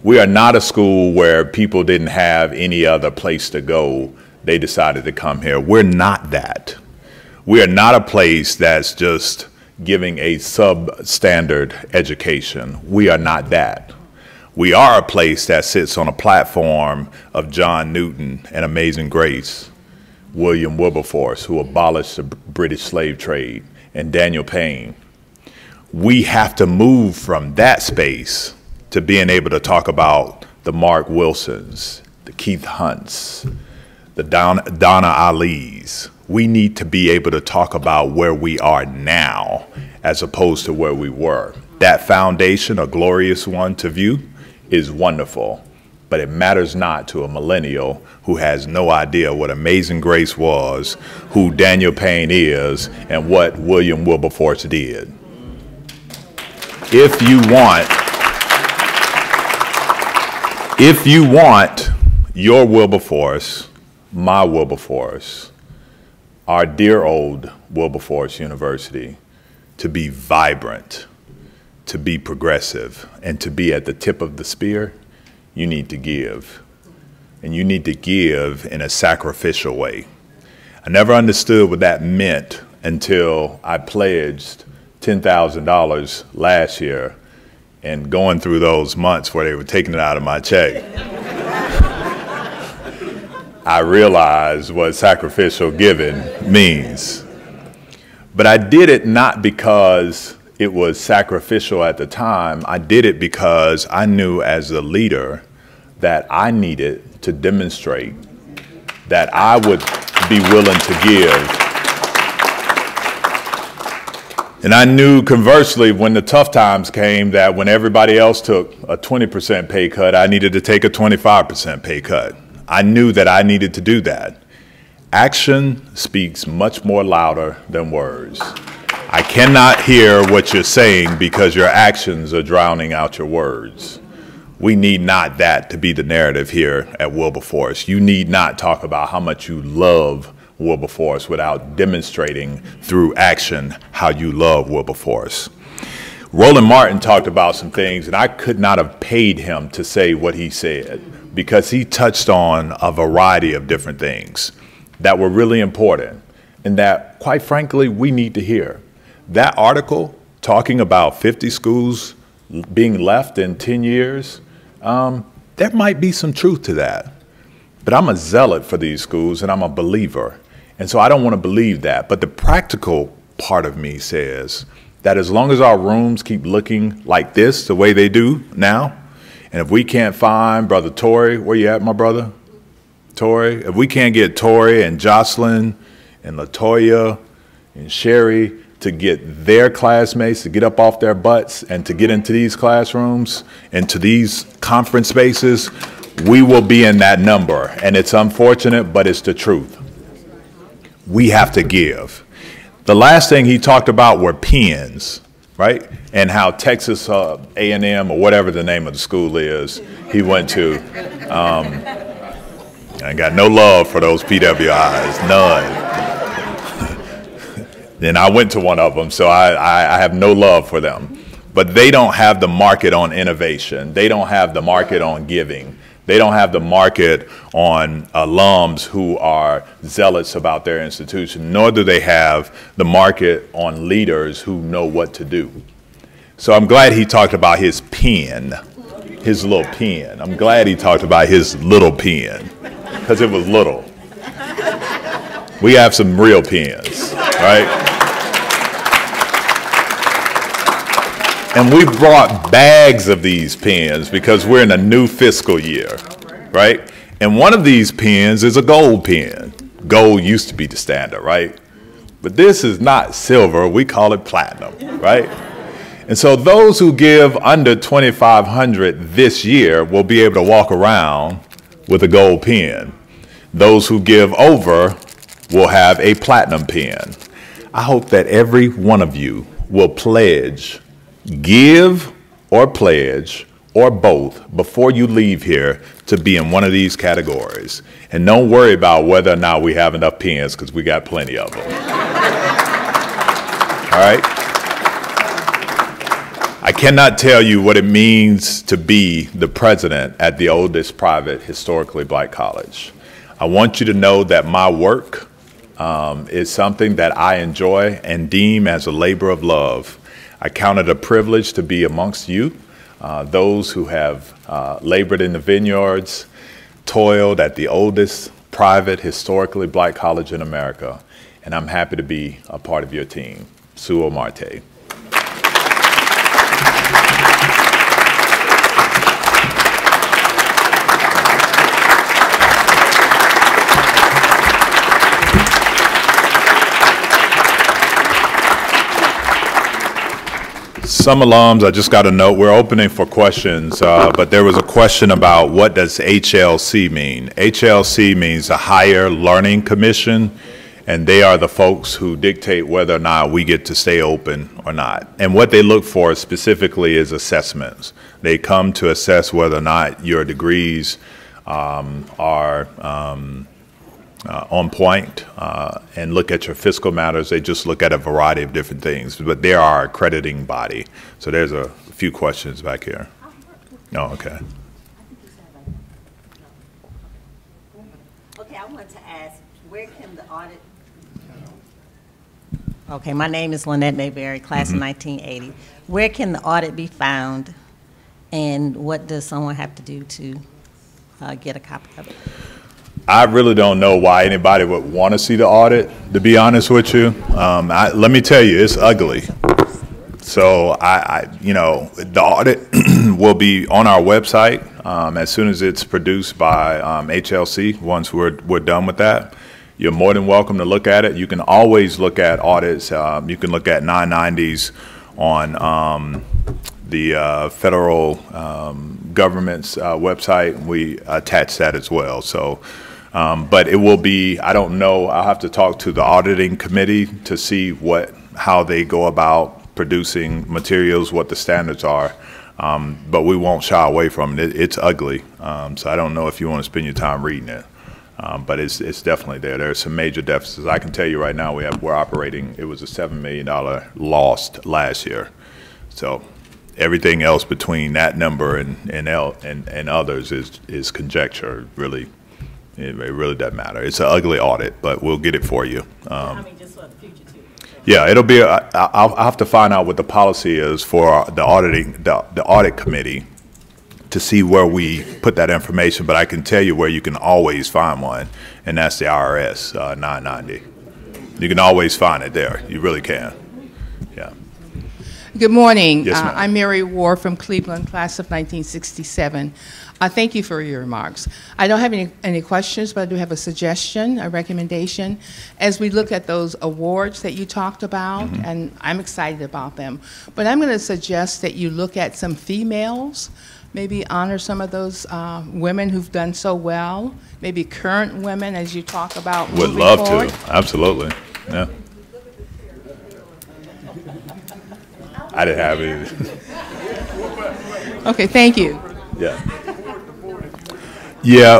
We are not a school where people didn't have any other place to go. They decided to come here. We're not that. We are not a place that's just giving a substandard education. We are not that. We are a place that sits on a platform of John Newton and Amazing Grace, William Wilberforce, who abolished the British slave trade, and Daniel Payne. We have to move from that space to being able to talk about the Mark Wilsons, the Keith Hunts, the Donna Ali's. We need to be able to talk about where we are now as opposed to where we were. That foundation, a glorious one to view, is wonderful, but it matters not to a millennial who has no idea what Amazing Grace was, who Daniel Payne is, and what William Wilberforce did. If you want your Wilberforce, my Wilberforce, our dear old Wilberforce University to be vibrant, to be progressive, and to be at the tip of the spear, you need to give. And you need to give in a sacrificial way. I never understood what that meant until I pledged $10,000 last year and going through those months where they were taking it out of my check. I realized what sacrificial giving means. But I did it not because it was sacrificial at the time. I did it because I knew as a leader that I needed to demonstrate that I would be willing to give. And I knew conversely when the tough times came that when everybody else took a 20% pay cut, I needed to take a 25% pay cut. I knew that I needed to do that. Action speaks much more louder than words. I cannot hear what you're saying because your actions are drowning out your words. We need not that to be the narrative here at Wilberforce. You need not talk about how much you love Wilberforce without demonstrating through action how you love Wilberforce. Roland Martin talked about some things, and I could not have paid him to say what he said because he touched on a variety of different things that were really important and that, quite frankly, we need to hear. That article talking about 50 schools being left in 10 years, there might be some truth to that. But I'm a zealot for these schools and I'm a believer. And so I don't want to believe that. But the practical part of me says that as long as our rooms keep looking like this, the way they do now, and if we can't find Brother Torrey, where you at, my brother? Torrey? If we can't get Torrey and Jocelyn and LaToya and Sherry to get their classmates to get up off their butts and to get into these classrooms, into these conference spaces, we will be in that number. And it's unfortunate, but it's the truth. We have to give. The last thing he talked about were pens, right? And how Texas A&M, or whatever the name of the school is, he went to. I got no love for those PWIs, none. And I went to one of them, so I have no love for them. But they don't have the market on innovation. They don't have the market on giving. They don't have the market on alums who are zealous about their institution, nor do they have the market on leaders who know what to do. So I'm glad he talked about his pen, his little pen. I'm glad he talked about his little pen, because it was little. We have some real pens, right? And we brought bags of these pens because we're in a new fiscal year, right? And one of these pens is a gold pen. Gold used to be the standard, right? But this is not silver, we call it platinum, right? And so those who give under $2,500 this year will be able to walk around with a gold pen. Those who give over will have a platinum pen. I hope that every one of you will pledge, give or pledge or both before you leave here to be in one of these categories. And don't worry about whether or not we have enough pens, because we got plenty of them. All right? I cannot tell you what it means to be the president at the oldest private historically black college. I want you to know that my work is something that I enjoy and deem as a labor of love. I count it a privilege to be amongst you, those who have labored in the vineyards, toiled at the oldest private historically black college in America, and I'm happy to be a part of your team. Suo Marte. Some alums, I just got a note, we're opening for questions, but there was a question about what does HLC mean? HLC means a Higher Learning Commission, and they are the folks who dictate whether or not we get to stay open or not. And what they look for specifically is assessments. They come to assess whether or not your degrees are on point and look at your fiscal matters. They just look at a variety of different things, but they are our accrediting body. So there's a few questions back here. Oh, okay. Okay, I want to ask, where can the audit? Okay, my name is Lynette Mayberry, class of 1980. Where can the audit be found, and what does someone have to do to get a copy of it? I really don't know why anybody would want to see the audit, to be honest with you. Let me tell you, it's ugly. So you know, the audit will be on our website as soon as it's produced by HLC. Once we're done with that, you're more than welcome to look at it. You can always look at audits. You can look at 990s on the federal government's website. We attach that as well. So. But it will be, I don't know, I'll have to talk to the auditing committee to see how they go about producing materials, what the standards are. But we won't shy away from it. It's ugly. So I don't know if you want to spend your time reading it. But it's definitely there. There's some major deficits. I can tell you right now we're operating, it was a $7 million lost last year. So everything else between that number and others is conjecture, really. It really doesn't matter. It's an ugly audit, but we'll get it for you. I mean, just for the future too. Yeah, it'll be. I'll have to find out what the policy is for the audit committee to see where we put that information. But I can tell you where you can always find one, and that's the IRS 990. You can always find it there. You really can. Yeah. Good morning. Yes, ma'am. I'm Mary Ward from Cleveland, class of 1967. Thank you for your remarks. I don't have any questions, but I do have a suggestion, a recommendation. As we look at those awards that you talked about, and I'm excited about them, but I'm going to suggest that you look at some females, maybe honor some of those women who've done so well, maybe current women as you talk about Would moving love forward. to, absolutely. Yeah. I didn't have it. Okay, thank you. Yeah. Yeah,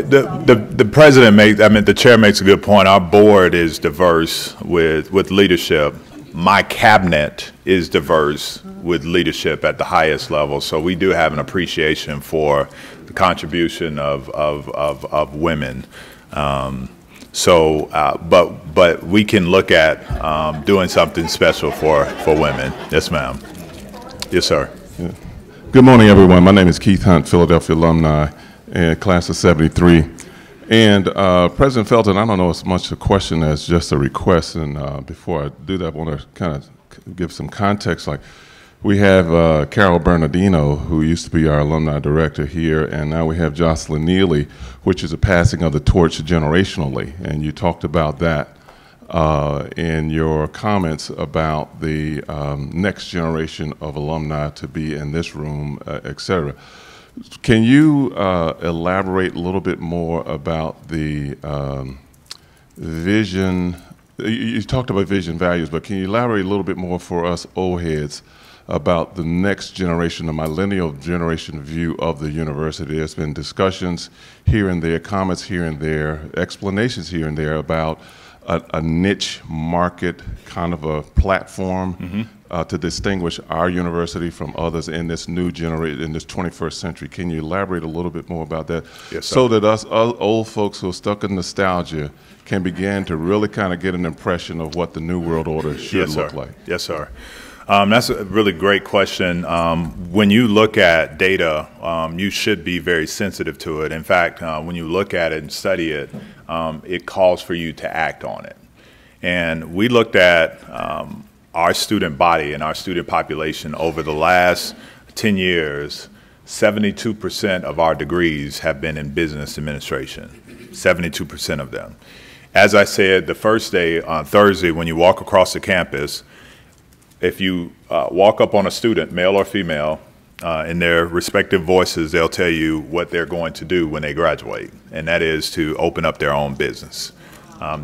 the president makes, I mean, the chair makes a good point. Our board is diverse with leadership. My cabinet is diverse with leadership at the highest level. So we do have an appreciation for the contribution of women. But we can look at doing something special for women. Yes, ma'am. Yes, sir. Yeah. Good morning, everyone. My name is Keith Hunt, Philadelphia alumni, and class of 73. And President Felton, I don't know as much a question as just a request. And before I do that, I want to kind of give some context. Like, we have Carol Bernardino, who used to be our alumni director here, and now we have Jocelyn Neely, which is a passing of the torch generationally. And you talked about that in your comments about the next generation of alumni to be in this room, et cetera. Can you elaborate a little bit more about the vision? You talked about vision values, but can you elaborate a little bit more for us old heads about the next generation, the millennial generation view of the university? There's been discussions here and there, comments here and there, explanations here and there about a niche market kind of a platform to distinguish our university from others in this new generation, in this 21st century. Can you elaborate a little bit more about that? Yes, sir. So that us old folks who are stuck in nostalgia can begin to really kind of get an impression of what the new world order should Yes, look sir. like. Yes, sir. That's a really great question. When you look at data, you should be very sensitive to it. In fact, when you look at it and study it, it calls for you to act on it. And we looked at our student body and our student population over the last 10 years. 72% of our degrees have been in business administration, 72% of them. As I said, the first day on Thursday, when you walk across the campus, if you walk up on a student, male or female, in their respective voices, they'll tell you what they're going to do when they graduate, and that is to open up their own business.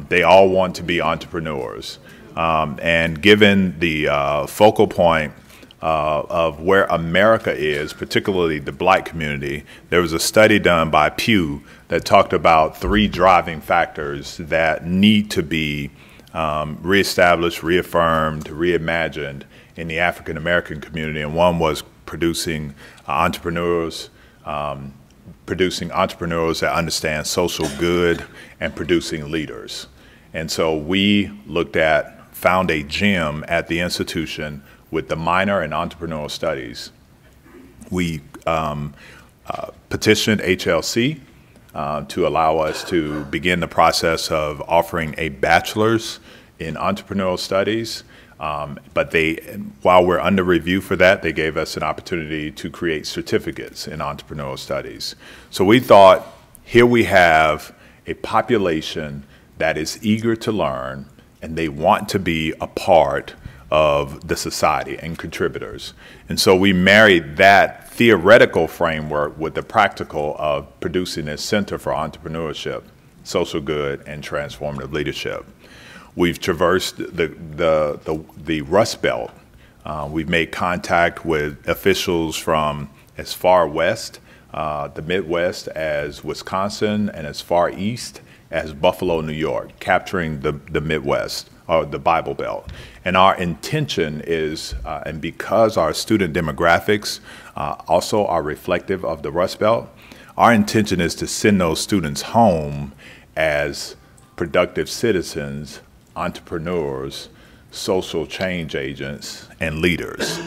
They all want to be entrepreneurs. And given the focal point of where America is, particularly the black community, there was a study done by Pew that talked about 3 driving factors that need to be reestablished, reaffirmed, reimagined in the African American community, and one was producing entrepreneurs that understand social good and producing leaders. And so we found a gym at the institution with the minor in entrepreneurial studies. We petitioned HLC to allow us to begin the process of offering a bachelor's in entrepreneurial studies. But while we're under review for that, they gave us an opportunity to create certificates in entrepreneurial studies. So we thought, here we have a population that is eager to learn, and they want to be a part of the society and contributors. And so we married that theoretical framework with the practical of producing a center for entrepreneurship, social good, and transformative leadership. We've traversed the Rust Belt. We've made contact with officials from as far west, the Midwest, as Wisconsin, and as far east as Buffalo, New York, capturing the Midwest, or the Bible Belt. And our intention is, and because our student demographics also are reflective of the Rust Belt, our intention is to send those students home as productive citizens, entrepreneurs, social change agents, and leaders.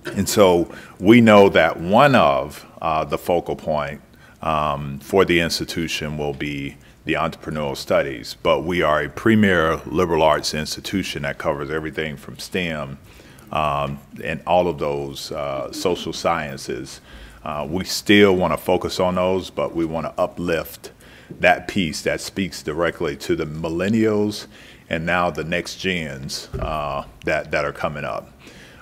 And so we know that one of the focal point for the institution will be the entrepreneurial studies, but we are a premier liberal arts institution that covers everything from STEM and all of those social sciences. We still want to focus on those, but we want to uplift that piece that speaks directly to the millennials and now the next gens that are coming up.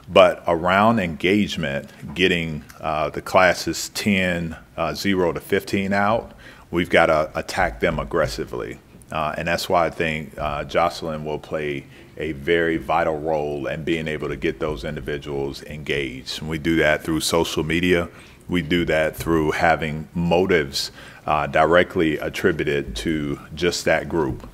But around engagement, getting the classes 10, 0 to 15 out, we've got to attack them aggressively. And that's why I think Jocelyn will play a very vital role in being able to get those individuals engaged. And we do that through social media. We do that through having motives directly attributed to just that group.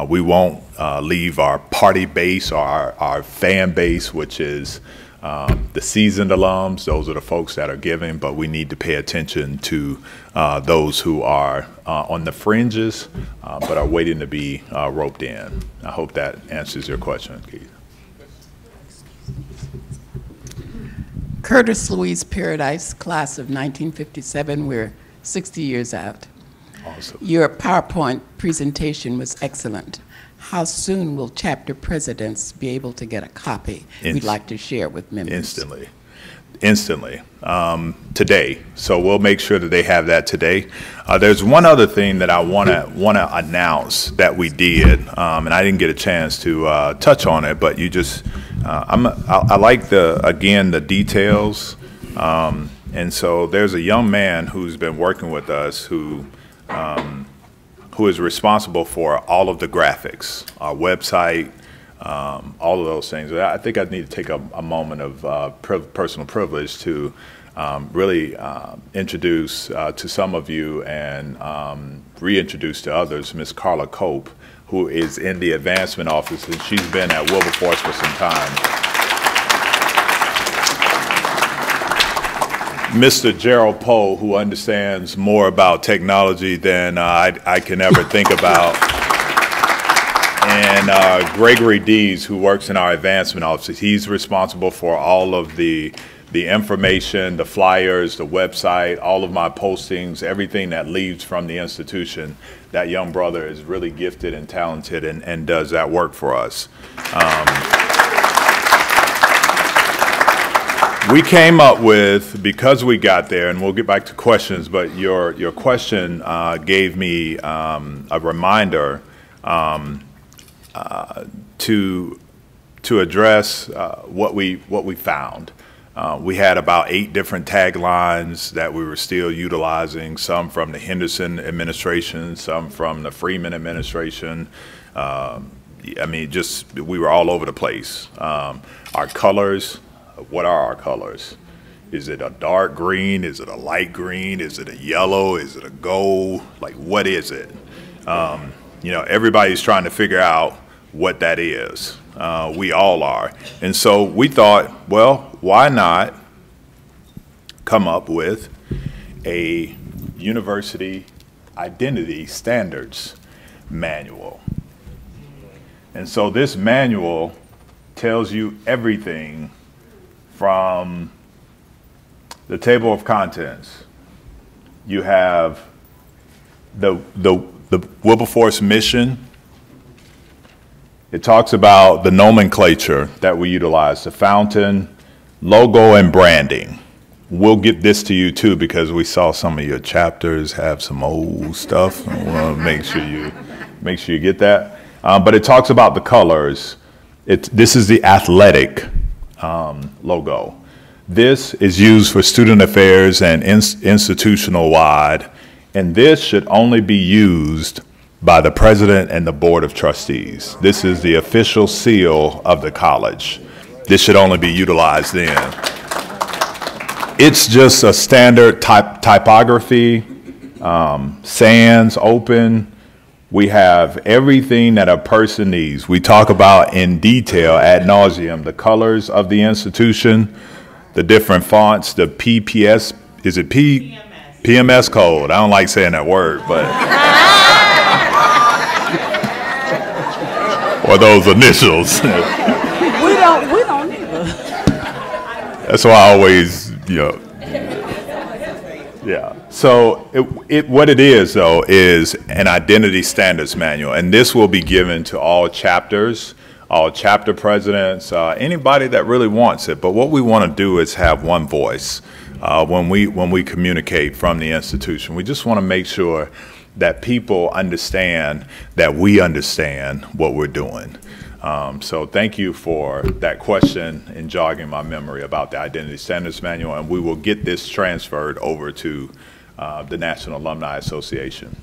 We won't leave our party base or our fan base, which is the seasoned alums. Those are the folks that are giving, but we need to pay attention to those who are on the fringes, but are waiting to be roped in. I hope that answers your question, Keith. Curtis Louise Paradise, class of 1957. We're 60 years out. Awesome. Your PowerPoint presentation was excellent. How soon will chapter presidents be able to get a copy? We'd like to share with members. Instantly, today. So we'll make sure that they have that today. There's one other thing that I want to announce that we did, and I didn't get a chance to touch on it, but you just, I like the details, and so there's a young man who's been working with us who is responsible for all of the graphics, our website, all of those things. I think I need to take a moment of personal privilege to really introduce to some of you and reintroduce to others Ms. Carla Cope, who is in the advancement office, and she's been at Wilberforce for some time. Mr. Gerald Poe, who understands more about technology than I can ever think about. And Gregory Dees, who works in our advancement office. He's responsible for all of the information, the flyers, the website, all of my postings, everything that leaves from the institution. That young brother is really gifted and talented and does that work for us. We came up with, because we got there, and we'll get back to questions, but your question gave me a reminder to address what we found. We had about 8 different taglines that we were still utilizing, some from the Henderson administration, some from the Freeman administration. I mean, just we were all over the place. Our colors, what are our colors? Is it a dark green? Is it a light green? Is it a yellow? Is it a gold? Like, what is it? You know, everybody's trying to figure out what that is. We all are. And so we thought, well, why not come up with a university identity standards manual? And so this manual tells you everything from the table of contents. You have the Wilberforce mission. It talks about the nomenclature that we utilize, the fountain, logo, and branding. We'll get this to you too, because we saw some of your chapters have some old stuff. I want to make sure you get that. But it talks about the colors. This is the athletic logo. This is used for student affairs and institutional wide, and this should only be used by the president and the board of trustees. This is the official seal of the college. This should only be utilized then. It's just a standard typography, sans, open. We have everything that a person needs. We talk about in detail ad nauseum the colors of the institution, the different fonts, the PPS, is it P? PMS code. I don't like saying that word, but. Or those initials. We don't either. That's why I always, you know. Yeah. So what it is, though, is an identity standards manual, and this will be given to all chapters all chapter presidents, anybody that really wants it. But what we want to do is have one voice when we communicate from the institution. We just want to make sure that people understand that we understand what we're doing. So thank you for that question and jogging my memory about the Identity Standards Manual, and we will get this transferred over to the National Alumni Association.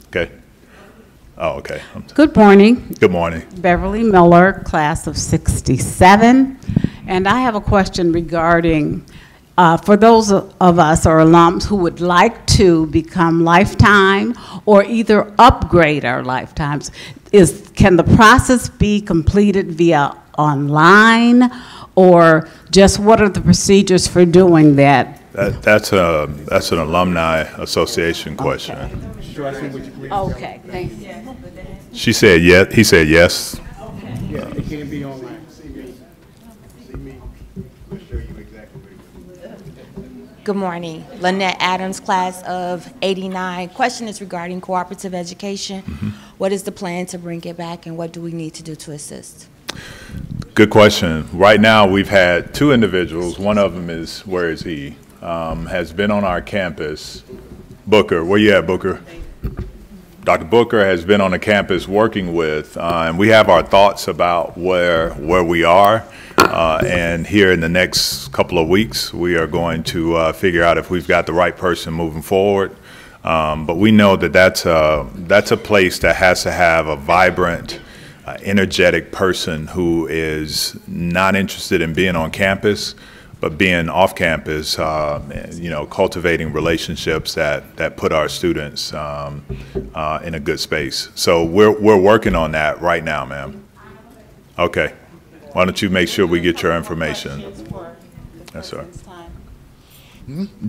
Okay? Oh, okay. Good morning. Good morning. Beverly Miller, class of 67. And I have a question regarding, for those of us or alums who would like to become lifetime or either upgrade our lifetimes, can the process be completed via online, or just what are the procedures for doing that? That's an Alumni Association question. Okay, thank you. She said yes. He said yes. Yeah, it can be online. See me. We'll show you exactly what it. Good morning. Lynette Adams, class of 89. Question is regarding cooperative education. What is the plan to bring it back, and what do we need to do to assist? Good question. Right now, we've had two individuals. One of them is, where is he? Has been on our campus. Booker, where you at, Booker? Dr. Booker has been on the campus working with, and we have our thoughts about where we are. And here in the next couple of weeks, we are going to figure out if we've got the right person moving forward. But we know that that's a place that has to have a vibrant, energetic person who is not interested in being on campus, but being off campus, cultivating relationships that put our students in a good space. So we're working on that right now, ma'am. Okay. Why don't you make sure we get your information? Yes, sir.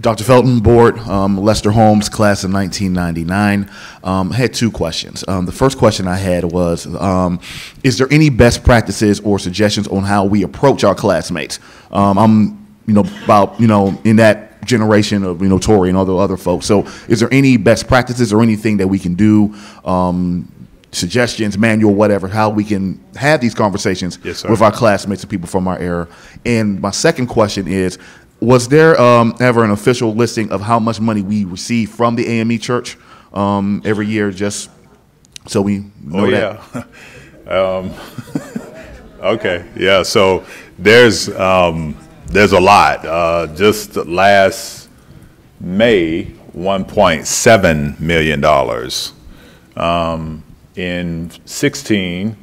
Dr. Felton, board, Lester Holmes, class of 1999. Had two questions. The first question I had was, is there any best practices or suggestions on how we approach our classmates? I'm, about, in that generation of, Tory and other folks. So is there any best practices or anything that we can do, suggestions, manual, whatever, how we can have these conversations with our classmates and people from our era? And my second question is, was there ever an official listing of how much money we receive from the AME Church every year, just so we know that? Okay, yeah, so there's a lot. Just last May, $1.7 million. In 16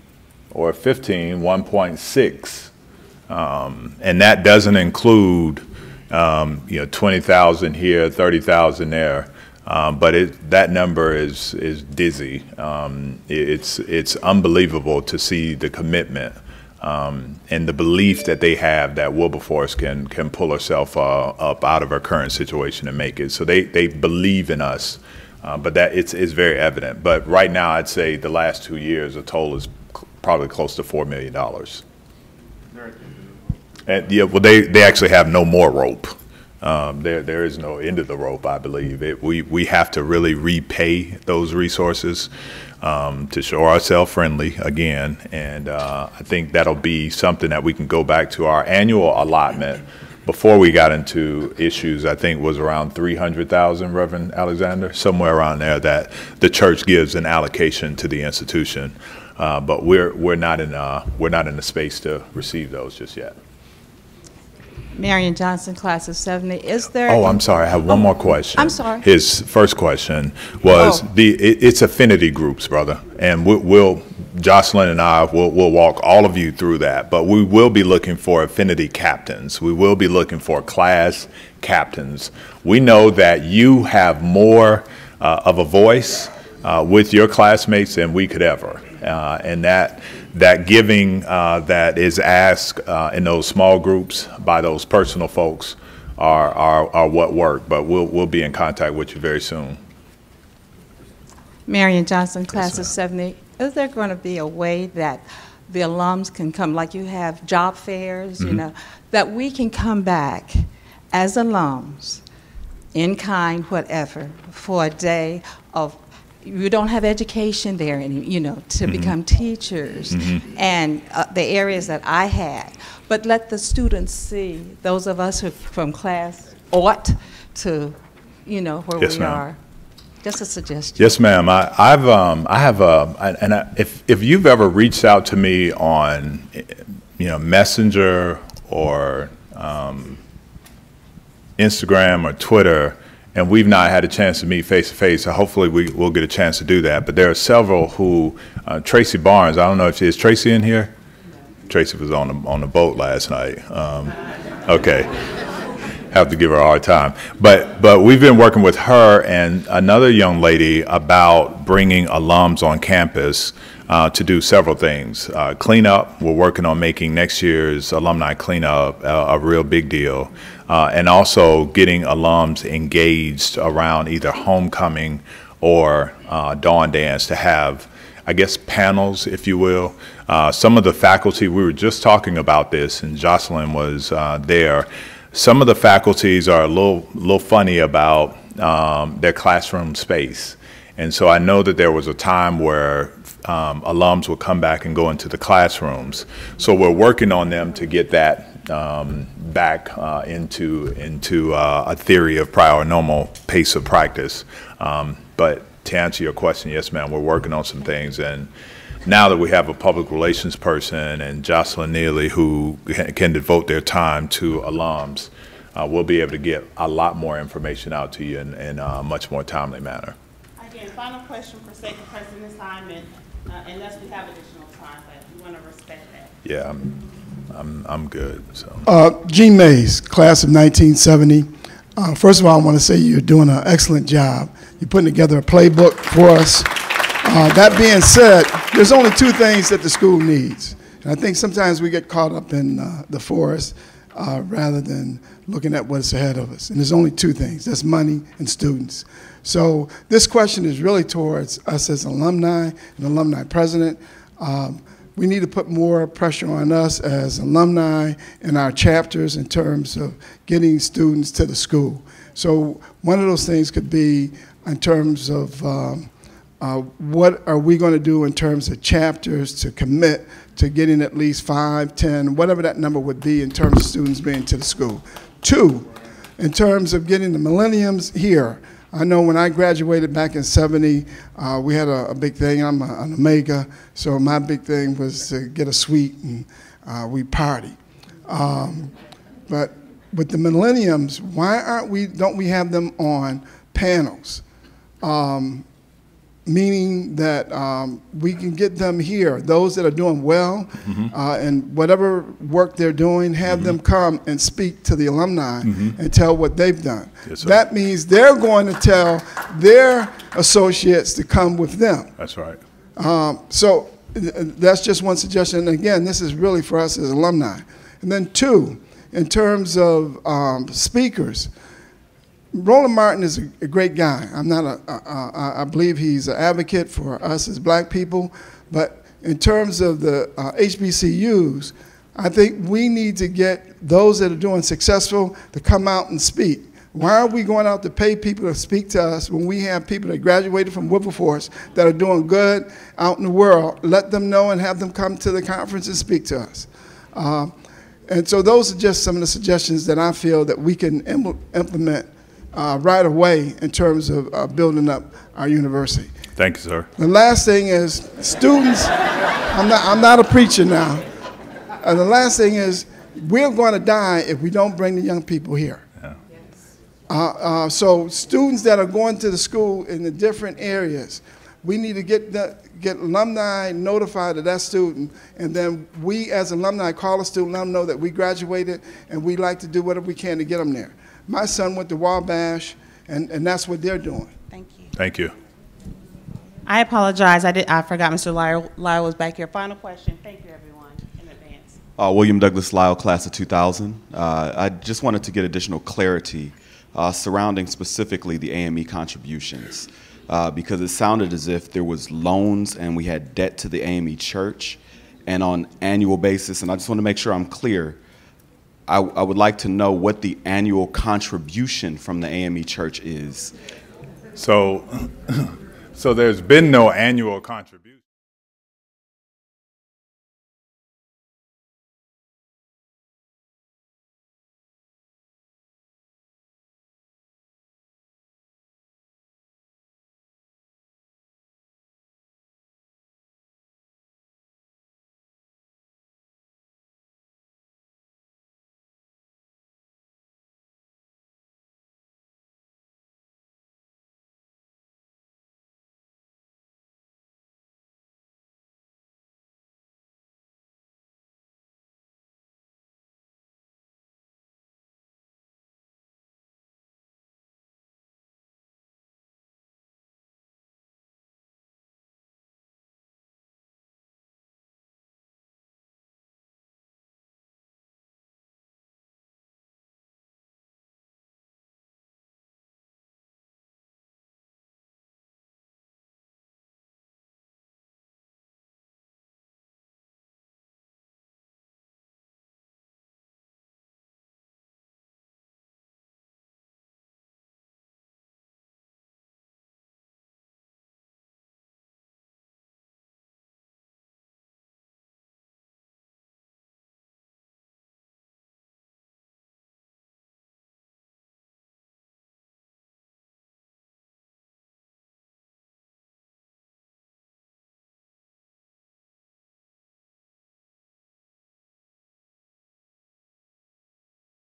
or 15, 1.6. And that doesn't include 20,000 here, 30,000 there, but that number is dizzy. It's unbelievable to see the commitment and the belief that they have that Wilberforce can pull herself up out of her current situation and make it. So they believe in us, but that it's very evident. But right now, I'd say the last 2 years, the total is probably close to $4 million. And yeah, well, they actually have no more rope. There is no end of the rope, I believe. We have to really repay those resources to show ourselves friendly again. And I think that'll be something that we can go back to. Our annual allotment before we got into issues, I think, was around 300,000, Reverend Alexander, somewhere around there, that the church gives an allocation to the institution. But we're not in a space to receive those just yet. Marion Johnson, class of 70. Is there? Oh, I'm sorry. I have one more question. I'm sorry. His first question was it's affinity groups, brother, and Jocelyn and I will walk all of you through that. But we will be looking for affinity captains. We will be looking for class captains. We know that you have more of a voice with your classmates than we could ever, and that giving that is asked in those small groups by those personal folks are what work. But we'll be in contact with you very soon. Marion Johnson, class of 70. Is there going to be a way that the alums can come, like you have job fairs, that we can come back as alums, in kind, whatever, for a day of you don't have education there, to become teachers, and the areas that I had. But let the students see, those of us who from class ought to, where Yes, we ma'am. are. Just a suggestion. Yes, ma'am. If you've ever reached out to me on, Messenger or Instagram or Twitter, and we've not had a chance to meet face to face, so hopefully we'll get a chance to do that. But there are several who, Tracy Barnes, I don't know if is Tracy in here? Tracy was on the boat last night. Okay. Have to give her a hard time. But we've been working with her and another young lady about bringing alums on campus to do several things. Cleanup, we're working on making next year's alumni cleanup a real big deal. And also getting alums engaged around either homecoming or dawn dance to have, I guess, panels, if you will. Some of the faculty, we were just talking about this, and Jocelyn was there. Some of the faculties are a little funny about their classroom space. And so I know that there was a time where alums would come back and go into the classrooms. So we're working on them to get that back into a theory of prior normal pace of practice. But to answer your question, yes, ma'am, we're working on some things. And now that we have a public relations person and Jocelyn Neely who can devote their time to alums, we'll be able to get a lot more information out to you in a much more timely manner. Again, final question for sake of President's time, and unless we have additional time, but we want to respect that. Yeah, I'm good. So. Gene Mays, class of 1970. First of all, I want to say you're doing an excellent job. You're putting together a playbook for us. That being said, there's only two things that the school needs. And I think sometimes we get caught up in the forest rather than looking at what's ahead of us. And there's only two things. That's money and students. So this question is really towards us as alumni and alumni president. We need to put more pressure on us as alumni and our chapters in terms of getting students to the school. So one of those things could be in terms of what are we going to do in terms of chapters to commit to getting at least 5, 10, whatever that number would be in terms of students being to the school. Two, in terms of getting the millenniums here. I know when I graduated back in 70, we had a big thing. I'm an Omega, so my big thing was to get a suite and we party. But with the millenniums, why don't we have them on panels? Meaning that we can get them here, those that are doing well, and whatever work they're doing, have them come and speak to the alumni and tell what they've done. Yes, that means they're going to tell their associates to come with them. That's right. So that's just one suggestion. And again, this is really for us as alumni. And then two, in terms of speakers, Roland Martin is a great guy. I believe he's an advocate for us as black people, but in terms of the HBCUs, I think we need to get those that are doing successful to come out and speak. Why are we going out to pay people to speak to us when we have people that graduated from Wilberforce that are doing good out in the world? Let them know and have them come to the conference and speak to us. And so those are just some of the suggestions that I feel that we can implement right away in terms of building up our university. Thank you, sir. The last thing is students, I'm not a preacher now. The last thing is we're going to die if we don't bring the young people here. Yeah. So students that are going to the school in the different areas, we need to get alumni notified of that student, and then we as alumni call a student, let them know that we graduated and we'd like to do whatever we can to get them there. My son went to Wabash, and that's what they're doing. Thank you. Thank you. I apologize. I forgot Mr. Lyle was back here. Final question. Thank you, everyone, in advance. William Douglas Lyle, class of 2000. I just wanted to get additional clarity surrounding specifically the AME contributions because it sounded as if there was loans and we had debt to the AME church and on annual basis, and I just want to make sure I'm clear. I would like to know what the annual contribution from the AME Church is. So So there's been no annual contribution.